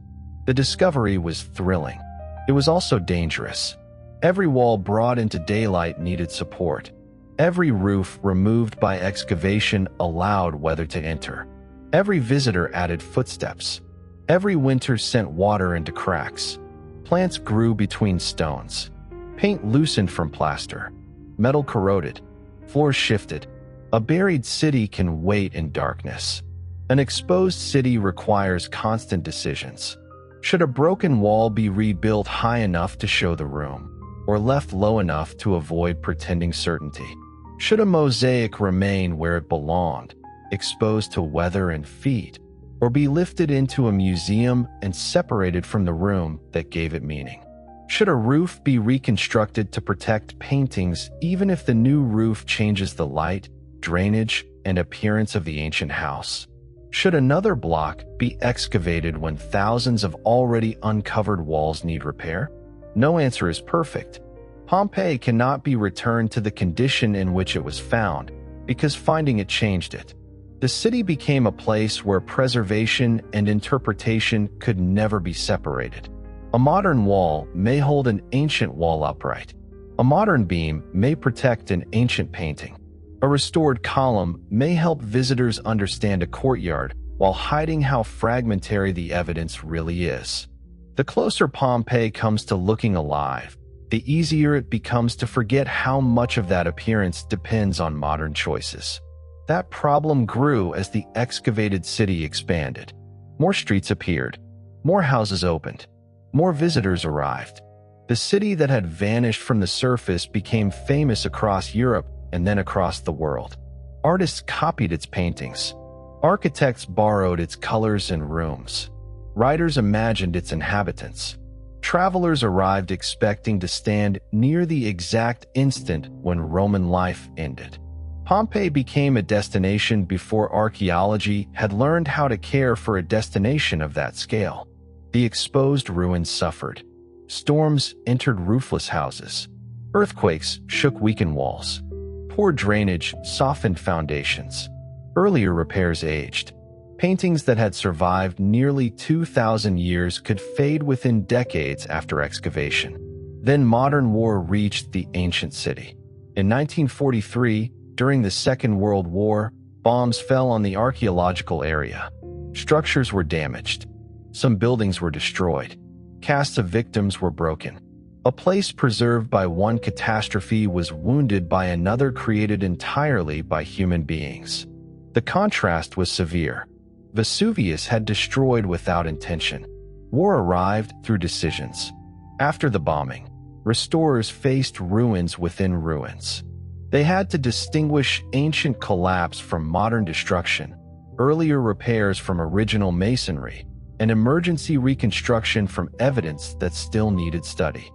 The discovery was thrilling. It was also dangerous. Every wall brought into daylight needed support. Every roof removed by excavation allowed weather to enter. Every visitor added footsteps. Every winter sent water into cracks. Plants grew between stones. Paint loosened from plaster. Metal corroded. Floors shifted. A buried city can wait in darkness. An exposed city requires constant decisions. Should a broken wall be rebuilt high enough to show the room, or left low enough to avoid pretending certainty? Should a mosaic remain where it belonged, exposed to weather and feet, or be lifted into a museum and separated from the room that gave it meaning? Should a roof be reconstructed to protect paintings even if the new roof changes the light, drainage, and appearance of the ancient house? Should another block be excavated when thousands of already uncovered walls need repair? No answer is perfect. Pompeii cannot be returned to the condition in which it was found, because finding it changed it. The city became a place where preservation and interpretation could never be separated. A modern wall may hold an ancient wall upright. A modern beam may protect an ancient painting. A restored column may help visitors understand a courtyard while hiding how fragmentary the evidence really is. The closer Pompeii comes to looking alive, the easier it becomes to forget how much of that appearance depends on modern choices. That problem grew as the excavated city expanded. More streets appeared. More houses opened. More visitors arrived. The city that had vanished from the surface became famous across Europe and then across the world. Artists copied its paintings. Architects borrowed its colors and rooms. Writers imagined its inhabitants. Travelers arrived expecting to stand near the exact instant when Roman life ended. Pompeii became a destination before archaeology had learned how to care for a destination of that scale. The exposed ruins suffered. Storms entered roofless houses. Earthquakes shook weakened walls. Poor drainage softened foundations. Earlier repairs aged. Paintings that had survived nearly 2,000 years could fade within decades after excavation. Then modern war reached the ancient city. In 1943, during the Second World War, bombs fell on the archaeological area. Structures were damaged. Some buildings were destroyed. Casts of victims were broken. A place preserved by one catastrophe was wounded by another created entirely by human beings. The contrast was severe. Vesuvius had destroyed without intention. War arrived through decisions. After the bombing, restorers faced ruins within ruins. They had to distinguish ancient collapse from modern destruction, earlier repairs from original masonry, and emergency reconstruction from evidence that still needed study.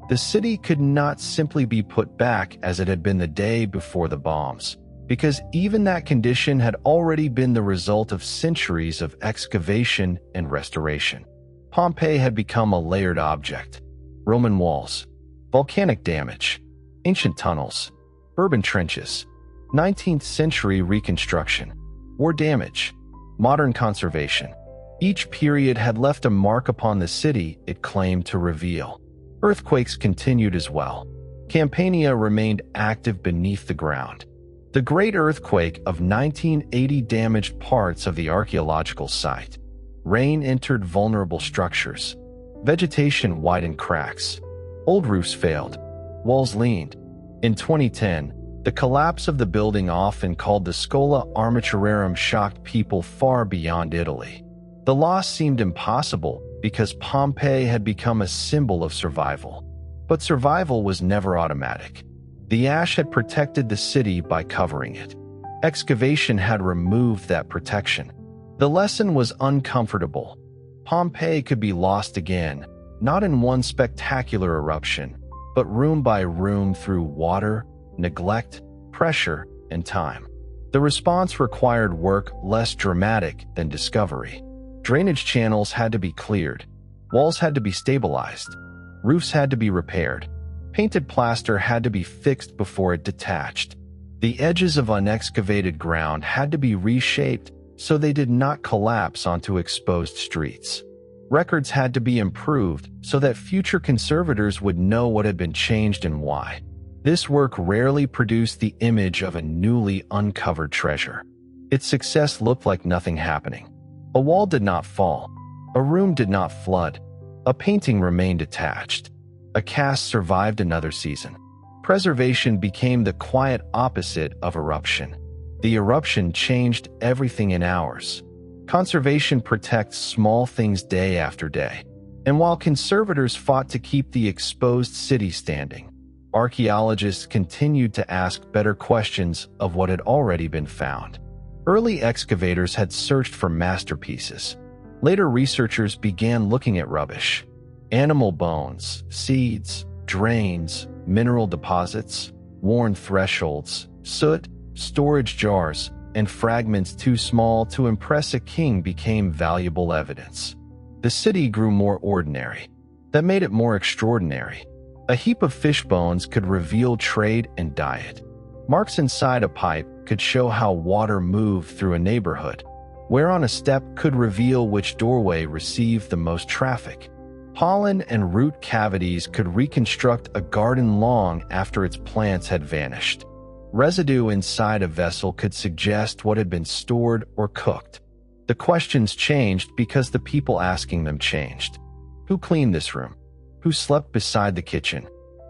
The city could not simply be put back as it had been the day before the bombs, because even that condition had already been the result of centuries of excavation and restoration. Pompeii had become a layered object. Roman walls, volcanic damage, ancient tunnels, urban trenches, 19th century reconstruction, war damage, modern conservation. Each period had left a mark upon the city it claimed to reveal. Earthquakes continued as well. Campania remained active beneath the ground. The Great Earthquake of 1980 damaged parts of the archaeological site. Rain entered vulnerable structures. Vegetation widened cracks. Old roofs failed. Walls leaned. In 2010, the collapse of the building often called the Scola Armaturarum shocked people far beyond Italy. The loss seemed impossible because Pompeii had become a symbol of survival. But survival was never automatic. The ash had protected the city by covering it. Excavation had removed that protection. The lesson was uncomfortable. Pompeii could be lost again, not in one spectacular eruption, but room by room through water, neglect, pressure, and time. The response required work less dramatic than discovery. Drainage channels had to be cleared. Walls had to be stabilized. Roofs had to be repaired. Painted plaster had to be fixed before it detached. The edges of unexcavated ground had to be reshaped so they did not collapse onto exposed streets. Records had to be improved so that future conservators would know what had been changed and why. This work rarely produced the image of a newly uncovered treasure. Its success looked like nothing happening. A wall did not fall. A room did not flood. A painting remained attached. A cast survived another season. Preservation became the quiet opposite of eruption. The eruption changed everything in hours. Conservation protects small things day after day. And while conservators fought to keep the exposed city standing, archaeologists continued to ask better questions of what had already been found. Early excavators had searched for masterpieces. Later researchers began looking at rubbish. Animal bones, seeds, drains, mineral deposits, worn thresholds, soot, storage jars, and fragments too small to impress a king became valuable evidence. The city grew more ordinary. That made it more extraordinary. A heap of fish bones could reveal trade and diet. Marks inside a pipe could show how water moved through a neighborhood. Where on a step could reveal which doorway received the most traffic. Pollen and root cavities could reconstruct a garden long after its plants had vanished. Residue inside a vessel could suggest what had been stored or cooked. The questions changed because the people asking them changed. Who cleaned this room? Who slept beside the kitchen?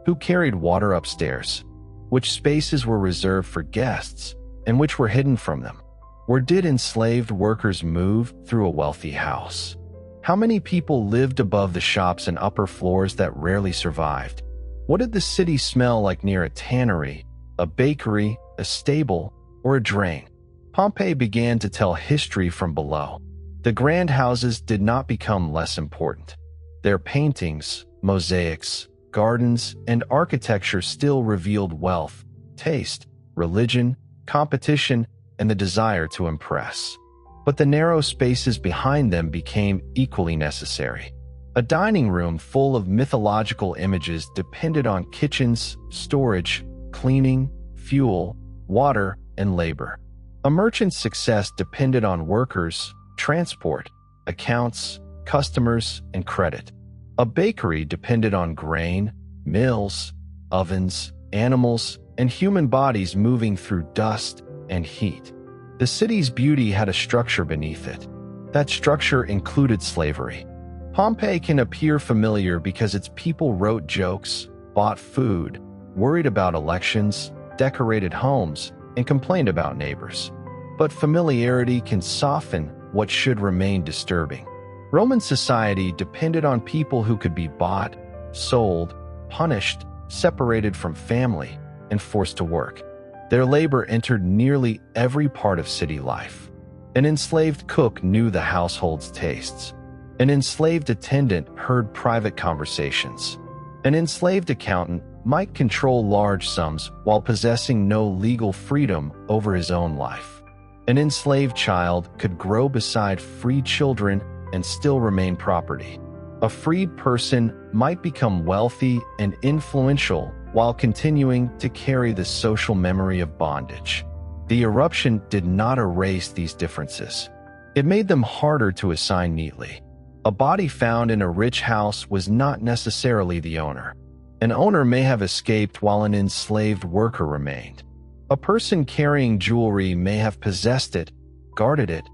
Who carried water upstairs? Which spaces were reserved for guests and which were hidden from them? Where did enslaved workers move through a wealthy house? How many people lived above the shops and upper floors that rarely survived? What did the city smell like near a tannery, a bakery, a stable, or a drain? Pompeii began to tell history from below. The grand houses did not become less important. Their paintings, mosaics, gardens, and architecture still revealed wealth, taste, religion, competition, and the desire to impress. But the narrow spaces behind them became equally necessary. A dining room full of mythological images depended on kitchens, storage, cleaning, fuel, water, and labor. A merchant's success depended on workers, transport, accounts, customers, and credit. A bakery depended on grain, mills, ovens, animals, and human bodies moving through dust and heat. The city's beauty had a structure beneath it. That structure included slavery. Pompeii can appear familiar because its people wrote jokes, bought food, worried about elections, decorated homes, and complained about neighbors. But familiarity can soften what should remain disturbing. Roman society depended on people who could be bought, sold, punished, separated from family, and forced to work. Their labor entered nearly every part of city life. An enslaved cook knew the household's tastes. An enslaved attendant heard private conversations. An enslaved accountant might control large sums while possessing no legal freedom over his own life. An enslaved child could grow beside free children and still remain property. A freed person might become wealthy and influential while continuing to carry the social memory of bondage. The eruption did not erase these differences. It made them harder to assign neatly. A body found in a rich house was not necessarily the owner. An owner may have escaped while an enslaved worker remained. A person carrying jewelry may have possessed it, guarded it,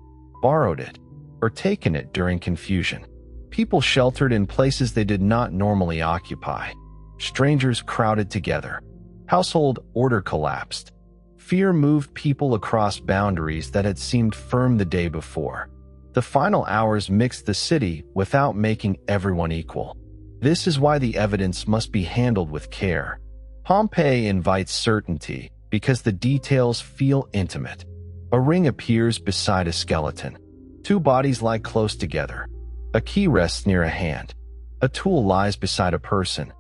borrowed it, or taken it during confusion. People sheltered in places they did not normally occupy. Strangers crowded together. Household order collapsed. Fear moved people across boundaries that had seemed firm the day before. The final hours mixed the city without making everyone equal. This is why the evidence must be handled with care. Pompeii invites certainty because the details feel intimate. A ring appears beside a skeleton. Two bodies lie close together. A key rests near a hand. A tool lies beside a person.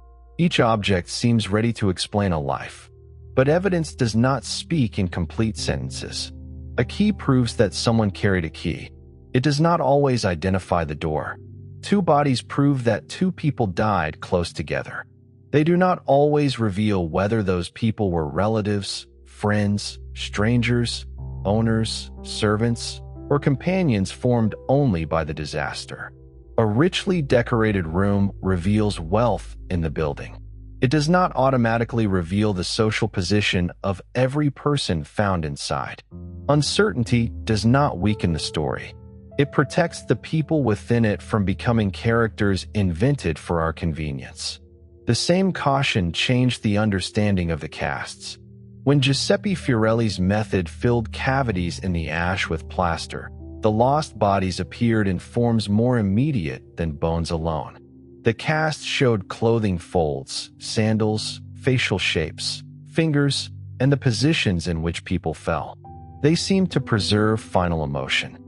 Each object seems ready to explain a life. But evidence does not speak in complete sentences. A key proves that someone carried a key. It does not always identify the door. Two bodies prove that two people died close together. They do not always reveal whether those people were relatives, friends, strangers, owners, servants, or companions formed only by the disaster. A richly decorated room reveals wealth in the building. It does not automatically reveal the social position of every person found inside. Uncertainty does not weaken the story. It protects the people within it from becoming characters invented for our convenience. The same caution changed the understanding of the casts. When Giuseppe Fiorelli's method filled cavities in the ash with plaster, the lost bodies appeared in forms more immediate than bones alone. The cast showed clothing folds, sandals, facial shapes, fingers, and the positions in which people fell. They seemed to preserve final emotion.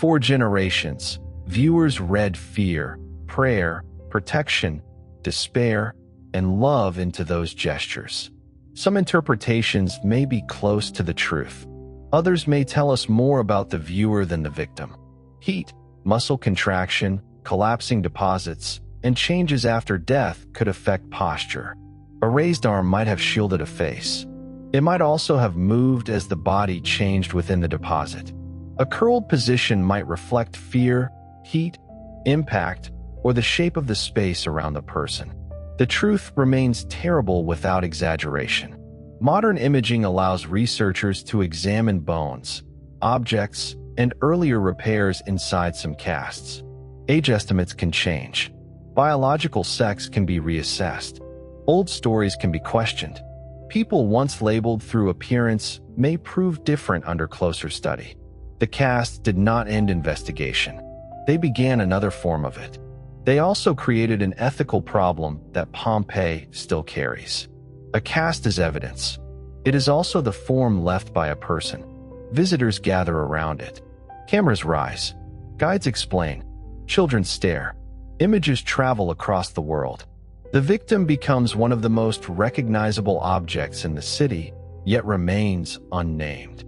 For generations, viewers read fear, prayer, protection, despair, and love into those gestures. Some interpretations may be close to the truth. Others may tell us more about the viewer than the victim. Heat, muscle contraction, collapsing deposits, and changes after death could affect posture. A raised arm might have shielded a face. It might also have moved as the body changed within the deposit. A curled position might reflect fear, heat, impact, or the shape of the space around the person. The truth remains terrible without exaggeration. Modern imaging allows researchers to examine bones, objects, and earlier repairs inside some casts. Age estimates can change. Biological sex can be reassessed. Old stories can be questioned. People once labeled through appearance may prove different under closer study. The casts did not end investigation. They began another form of it. They also created an ethical problem that Pompeii still carries. A cast is evidence. It is also the form left by a person. Visitors gather around it. Cameras rise. Guides explain. Children stare. Images travel across the world. The victim becomes one of the most recognizable objects in the city, yet remains unnamed.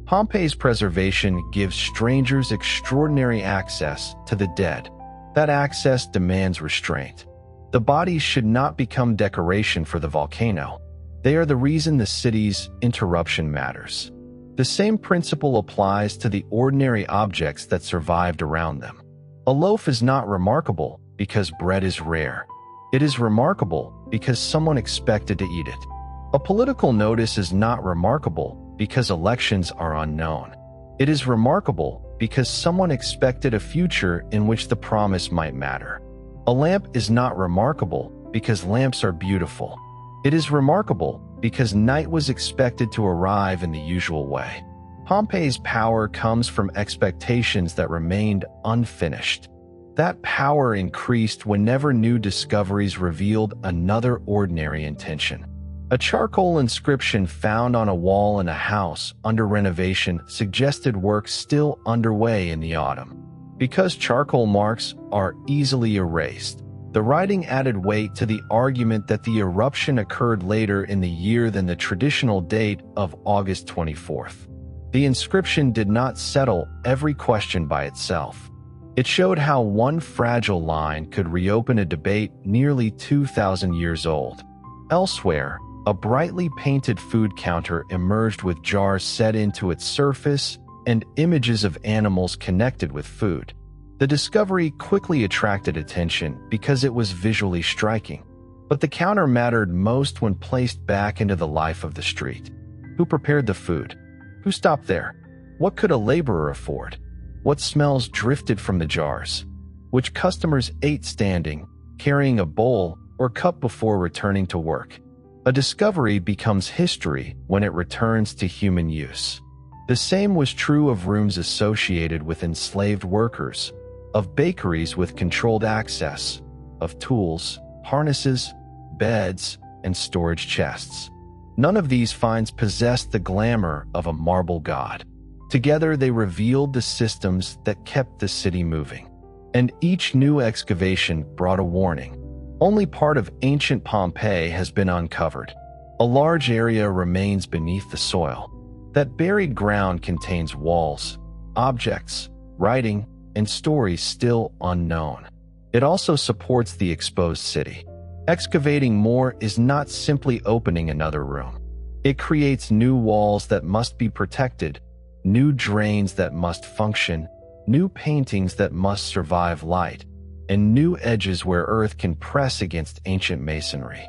Pompeii's preservation gives strangers extraordinary access to the dead. That access demands restraint. The bodies should not become decoration for the volcano. They are the reason the city's eruption matters. The same principle applies to the ordinary objects that survived around them. A loaf is not remarkable because bread is rare. It is remarkable because someone expected to eat it. A political notice is not remarkable because elections are unknown. It is remarkable because someone expected a future in which the promise might matter. A lamp is not remarkable because lamps are beautiful. It is remarkable because night was expected to arrive in the usual way. Pompeii's power comes from expectations that remained unfinished. That power increased whenever new discoveries revealed another ordinary intention. A charcoal inscription found on a wall in a house under renovation suggested work still underway in the autumn. Because charcoal marks are easily erased, the writing added weight to the argument that the eruption occurred later in the year than the traditional date of August 24th. The inscription did not settle every question by itself. It showed how one fragile line could reopen a debate nearly 2,000 years old. Elsewhere, a brightly painted food counter emerged with jars set into its surface and images of animals connected with food. The discovery quickly attracted attention because it was visually striking. But the counter mattered most when placed back into the life of the street. Who prepared the food? Who stopped there? What could a laborer afford? What smells drifted from the jars? Which customers ate standing, carrying a bowl or cup before returning to work? A discovery becomes history when it returns to human use. The same was true of rooms associated with enslaved workers, of bakeries with controlled access, of tools, harnesses, beds, and storage chests. None of these finds possessed the glamour of a marble god. Together they revealed the systems that kept the city moving. And each new excavation brought a warning. Only part of ancient Pompeii has been uncovered. A large area remains beneath the soil. That buried ground contains walls, objects, writing, and stories still unknown. It also supports the exposed city. Excavating more is not simply opening another room. It creates new walls that must be protected, new drains that must function, new paintings that must survive light, and new edges where earth can press against ancient masonry.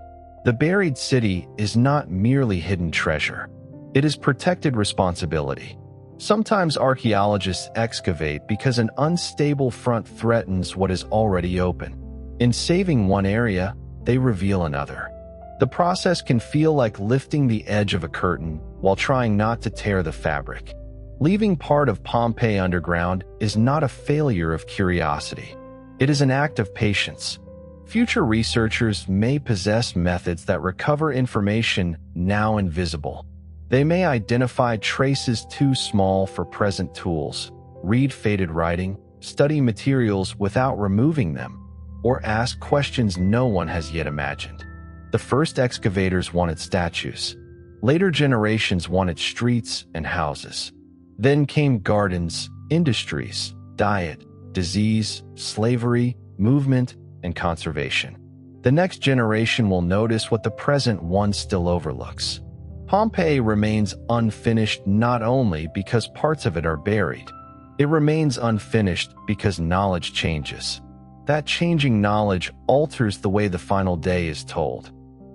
The buried city is not merely hidden treasure. It is protected responsibility. Sometimes archaeologists excavate because an unstable front threatens what is already open. In saving one area, they reveal another. The process can feel like lifting the edge of a curtain while trying not to tear the fabric. Leaving part of Pompeii underground is not a failure of curiosity. It is an act of patience. Future researchers may possess methods that recover information now invisible. They may identify traces too small for present tools, read faded writing, study materials without removing them, or ask questions no one has yet imagined. The first excavators wanted statues. Later generations wanted streets and houses. Then came gardens, industries, diet, disease, slavery, movement, and conservation. The next generation will notice what the present one still overlooks. Pompeii remains unfinished not only because parts of it are buried. It remains unfinished because knowledge changes. That changing knowledge alters the way the final day is told.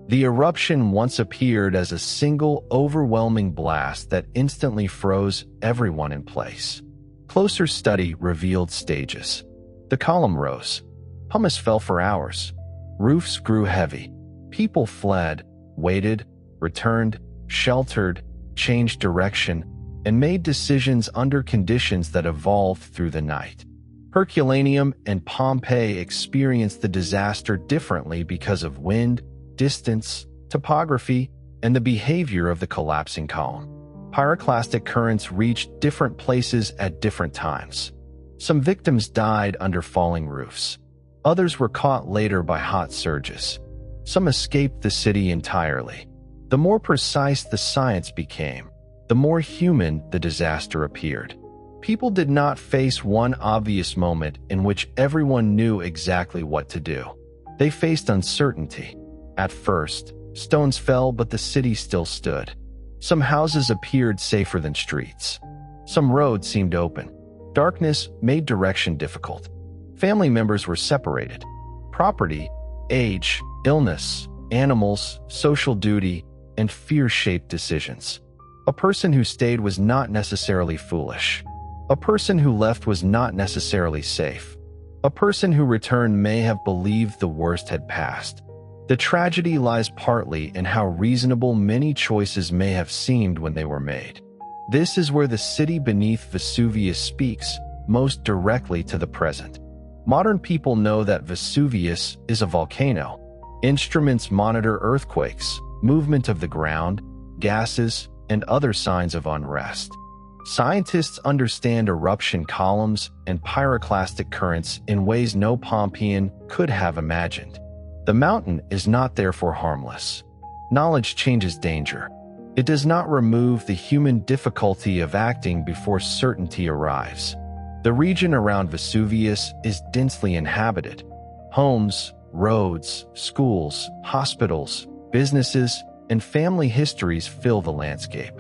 The eruption once appeared as a single, overwhelming blast that instantly froze everyone in place. Closer study revealed stages. The column rose. Pumice fell for hours. Roofs grew heavy. People fled, waited, returned, sheltered, changed direction, and made decisions under conditions that evolved through the night. Herculaneum and Pompeii experienced the disaster differently because of wind, distance, topography, and the behavior of the collapsing column. Pyroclastic currents reached different places at different times. Some victims died under falling roofs. Others were caught later by hot surges. Some escaped the city entirely. The more precise the science became, the more human the disaster appeared. People did not face one obvious moment in which everyone knew exactly what to do. They faced uncertainty. At first, stones fell, but the city still stood. Some houses appeared safer than streets. Some roads seemed open. Darkness made direction difficult. Family members were separated. Property, age, illness, animals, social duty, and fear shaped decisions. A person who stayed was not necessarily foolish. A person who left was not necessarily safe. A person who returned may have believed the worst had passed. The tragedy lies partly in how reasonable many choices may have seemed when they were made. This is where the city beneath Vesuvius speaks most directly to the present. Modern people know that Vesuvius is a volcano. Instruments monitor earthquakes, movement of the ground, gases, and other signs of unrest. Scientists understand eruption columns and pyroclastic currents in ways no Pompeian could have imagined. The mountain is not therefore harmless. Knowledge changes danger. It does not remove the human difficulty of acting before certainty arrives. The region around Vesuvius is densely inhabited. Homes, roads, schools, hospitals, businesses, and family histories fill the landscape.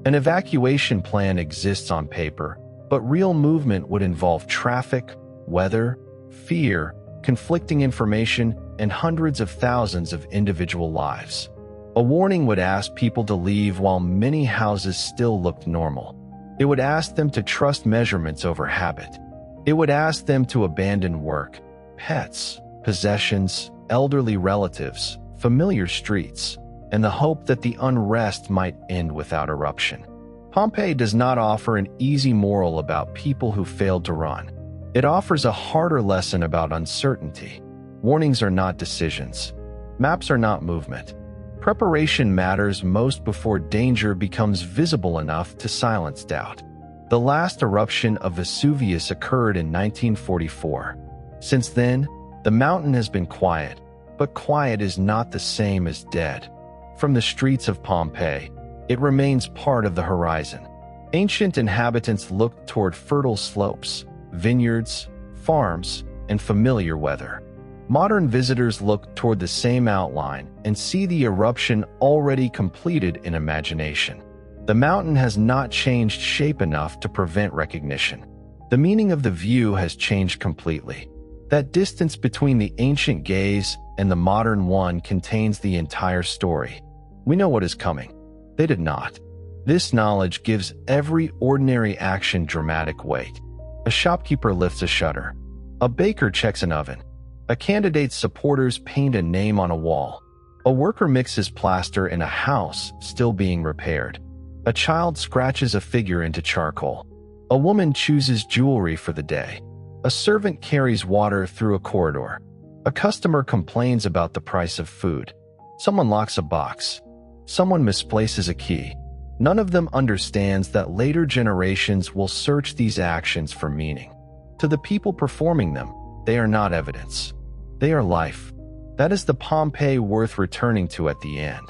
An evacuation plan exists on paper, but real movement would involve traffic, weather, fear, conflicting information, and hundreds of thousands of individual lives. A warning would ask people to leave while many houses still looked normal. It would ask them to trust measurements over habit. It would ask them to abandon work, pets, possessions, elderly relatives, familiar streets, and the hope that the unrest might end without eruption. Pompeii does not offer an easy moral about people who failed to run. It offers a harder lesson about uncertainty. Warnings are not decisions. Maps are not movement. Preparation matters most before danger becomes visible enough to silence doubt. The last eruption of Vesuvius occurred in 1944. Since then, the mountain has been quiet, but quiet is not the same as dead. From the streets of Pompeii, it remains part of the horizon. Ancient inhabitants looked toward fertile slopes. vineyards, farms, and familiar weather. Modern visitors look toward the same outline and see the eruption already completed in imagination. The mountain has not changed shape enough to prevent recognition. The meaning of the view has changed completely. That distance between the ancient gaze and the modern one contains the entire story. We know what is coming. They did not. This knowledge gives every ordinary action dramatic weight. A shopkeeper lifts a shutter. A baker checks an oven. A candidate's supporters paint a name on a wall. A worker mixes plaster in a house still being repaired. A child scratches a figure into charcoal. A woman chooses jewelry for the day. A servant carries water through a corridor. A customer complains about the price of food. Someone locks a box. Someone misplaces a key. None of them understands that later generations will search these actions for meaning. To the people performing them, they are not evidence. They are life. That is the Pompeii worth returning to at the end.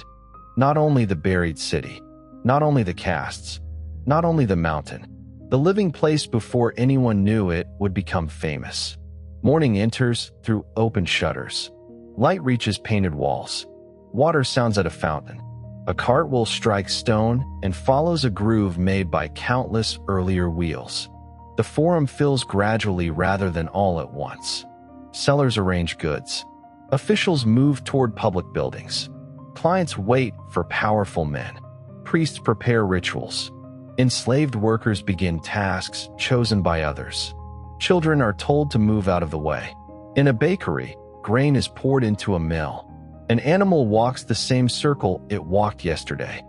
Not only the buried city, not only the casts, not only the mountain. The living place before anyone knew it would become famous. Morning enters through open shutters. Light reaches painted walls. Water sounds at a fountain. A cart will strike stone and follows a groove made by countless earlier wheels. The forum fills gradually rather than all at once. Sellers arrange goods. Officials move toward public buildings. Clients wait for powerful men. Priests prepare rituals. Enslaved workers begin tasks chosen by others. Children are told to move out of the way. In a bakery, grain is poured into a mill. An animal walks the same circle it walked yesterday.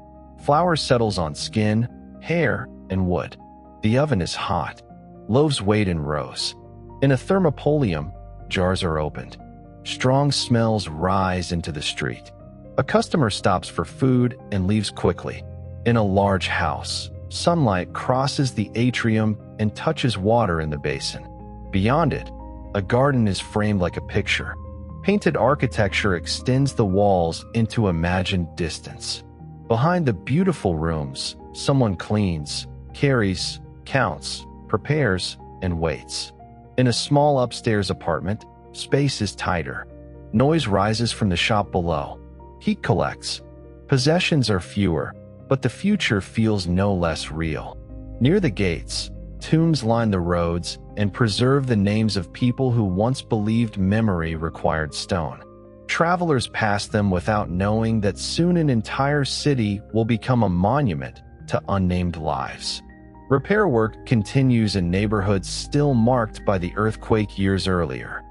Flour settles on skin, hair, and wood. The oven is hot. Loaves wait in rows. In a thermopolium, jars are opened. Strong smells rise into the street. A customer stops for food and leaves quickly. In a large house, sunlight crosses the atrium and touches water in the basin. Beyond it, a garden is framed like a picture. Painted architecture extends the walls into imagined distance. Behind the beautiful rooms, someone cleans, carries, counts, prepares, and waits. In a small upstairs apartment, space is tighter. Noise rises from the shop below. Heat collects. Possessions are fewer, but the future feels no less real. Near the gates, tombs line the roads and preserve the names of people who once believed memory required stone. Travelers pass them without knowing that soon an entire city will become a monument to unnamed lives. Repair work continues in neighborhoods still marked by the earthquake years earlier.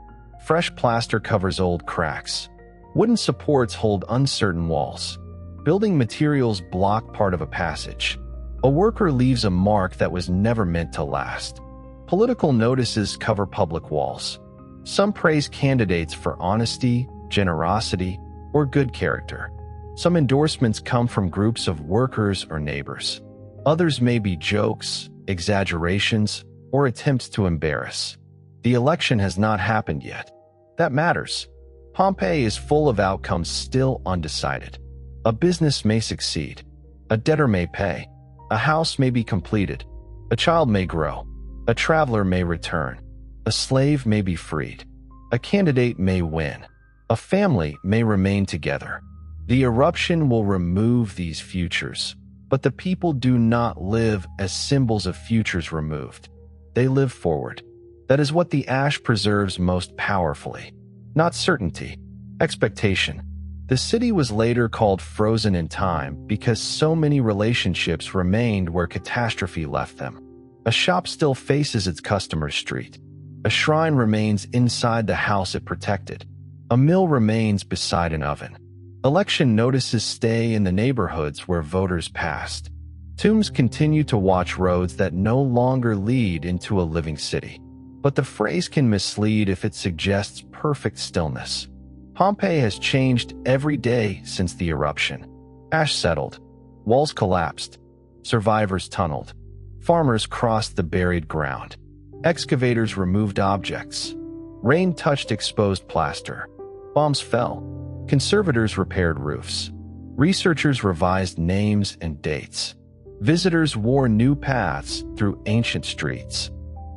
Fresh plaster covers old cracks. Wooden supports hold uncertain walls. Building materials block part of a passage. A worker leaves a mark that was never meant to last. Political notices cover public walls. Some praise candidates for honesty, generosity, or good character. Some endorsements come from groups of workers or neighbors. Others may be jokes, exaggerations, or attempts to embarrass. The election has not happened yet. That matters. Pompeii is full of outcomes still undecided. A business may succeed. A debtor may pay. A house may be completed. A child may grow. A traveler may return. A slave may be freed. A candidate may win. A family may remain together. The eruption will remove these futures, but the people do not live as symbols of futures removed. They live forward. That is what the ash preserves most powerfully. Not certainty, expectation. The city was later called frozen in time because so many relationships remained where catastrophe left them. A shop still faces its customer's street. A shrine remains inside the house it protected. A mill remains beside an oven. Election notices stay in the neighborhoods where voters passed. Tombs continue to watch roads that no longer lead into a living city. But the phrase can mislead if it suggests perfect stillness. Pompeii has changed every day since the eruption. Ash settled. Walls collapsed. Survivors tunneled. Farmers crossed the buried ground. Excavators removed objects. Rain touched exposed plaster. Bombs fell. Conservators repaired roofs. Researchers revised names and dates. Visitors wore new paths through ancient streets.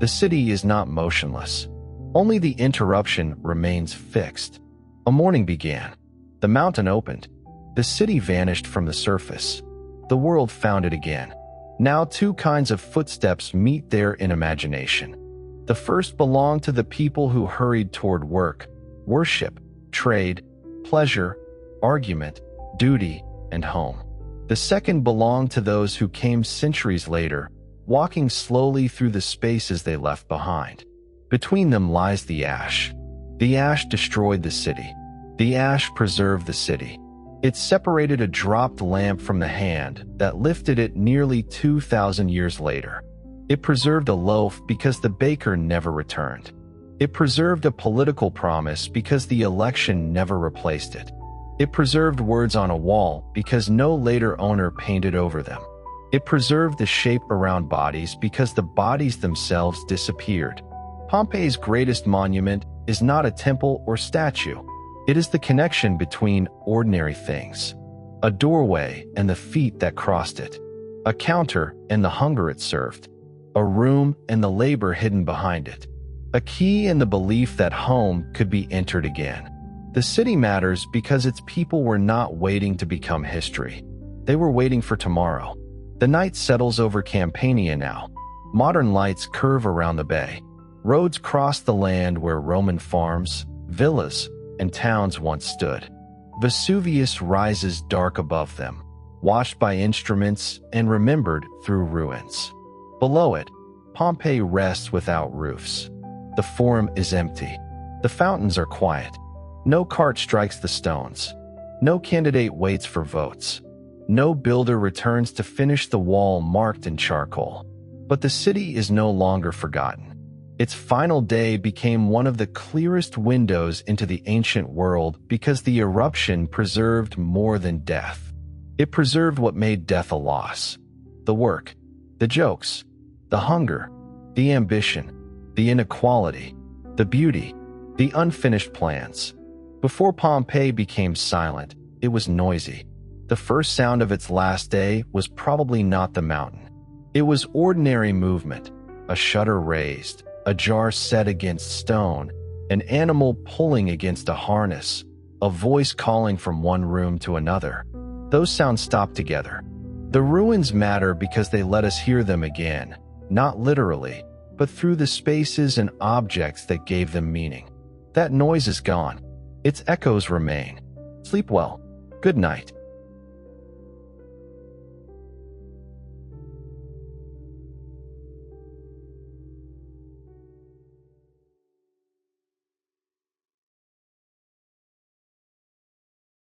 The city is not motionless. Only the interruption remains fixed. A morning began. The mountain opened. The city vanished from the surface. The world found it again. Now two kinds of footsteps meet there in imagination. The first belonged to the people who hurried toward work, worship, trade, pleasure, argument, duty, and home. The second belonged to those who came centuries later, walking slowly through the spaces they left behind. Between them lies the ash. The ash destroyed the city. The ash preserved the city. It separated a dropped lamp from the hand that lifted it nearly 2,000 years later. It preserved a loaf because the baker never returned. It preserved a political promise because the election never replaced it. It preserved words on a wall because no later owner painted over them. It preserved the shape around bodies because the bodies themselves disappeared. Pompeii's greatest monument is not a temple or statue. It is the connection between ordinary things, a doorway and the feet that crossed it, a counter and the hunger it served, a room and the labor hidden behind it, a key and the belief that home could be entered again. The city matters because its people were not waiting to become history. They were waiting for tomorrow. The night settles over Campania now. Modern lights curve around the bay. Roads cross the land where Roman farms, villas, and towns once stood. Vesuvius rises dark above them, watched by instruments and remembered through ruins. Below it, Pompeii rests without roofs. The forum is empty. The fountains are quiet. No cart strikes the stones. No candidate waits for votes. No builder returns to finish the wall marked in charcoal. But the city is no longer forgotten. Its final day became one of the clearest windows into the ancient world because the eruption preserved more than death. It preserved what made death a loss: the work, the jokes, the hunger, the ambition, the inequality, the beauty, the unfinished plans. Before Pompeii became silent, it was noisy. The first sound of its last day was probably not the mountain. It was ordinary movement, a shutter raised, a jar set against stone, an animal pulling against a harness, a voice calling from one room to another. Those sounds stopped together. The ruins matter because they let us hear them again, not literally, but through the spaces and objects that gave them meaning. That noise is gone. Its echoes remain. Sleep well. Good night.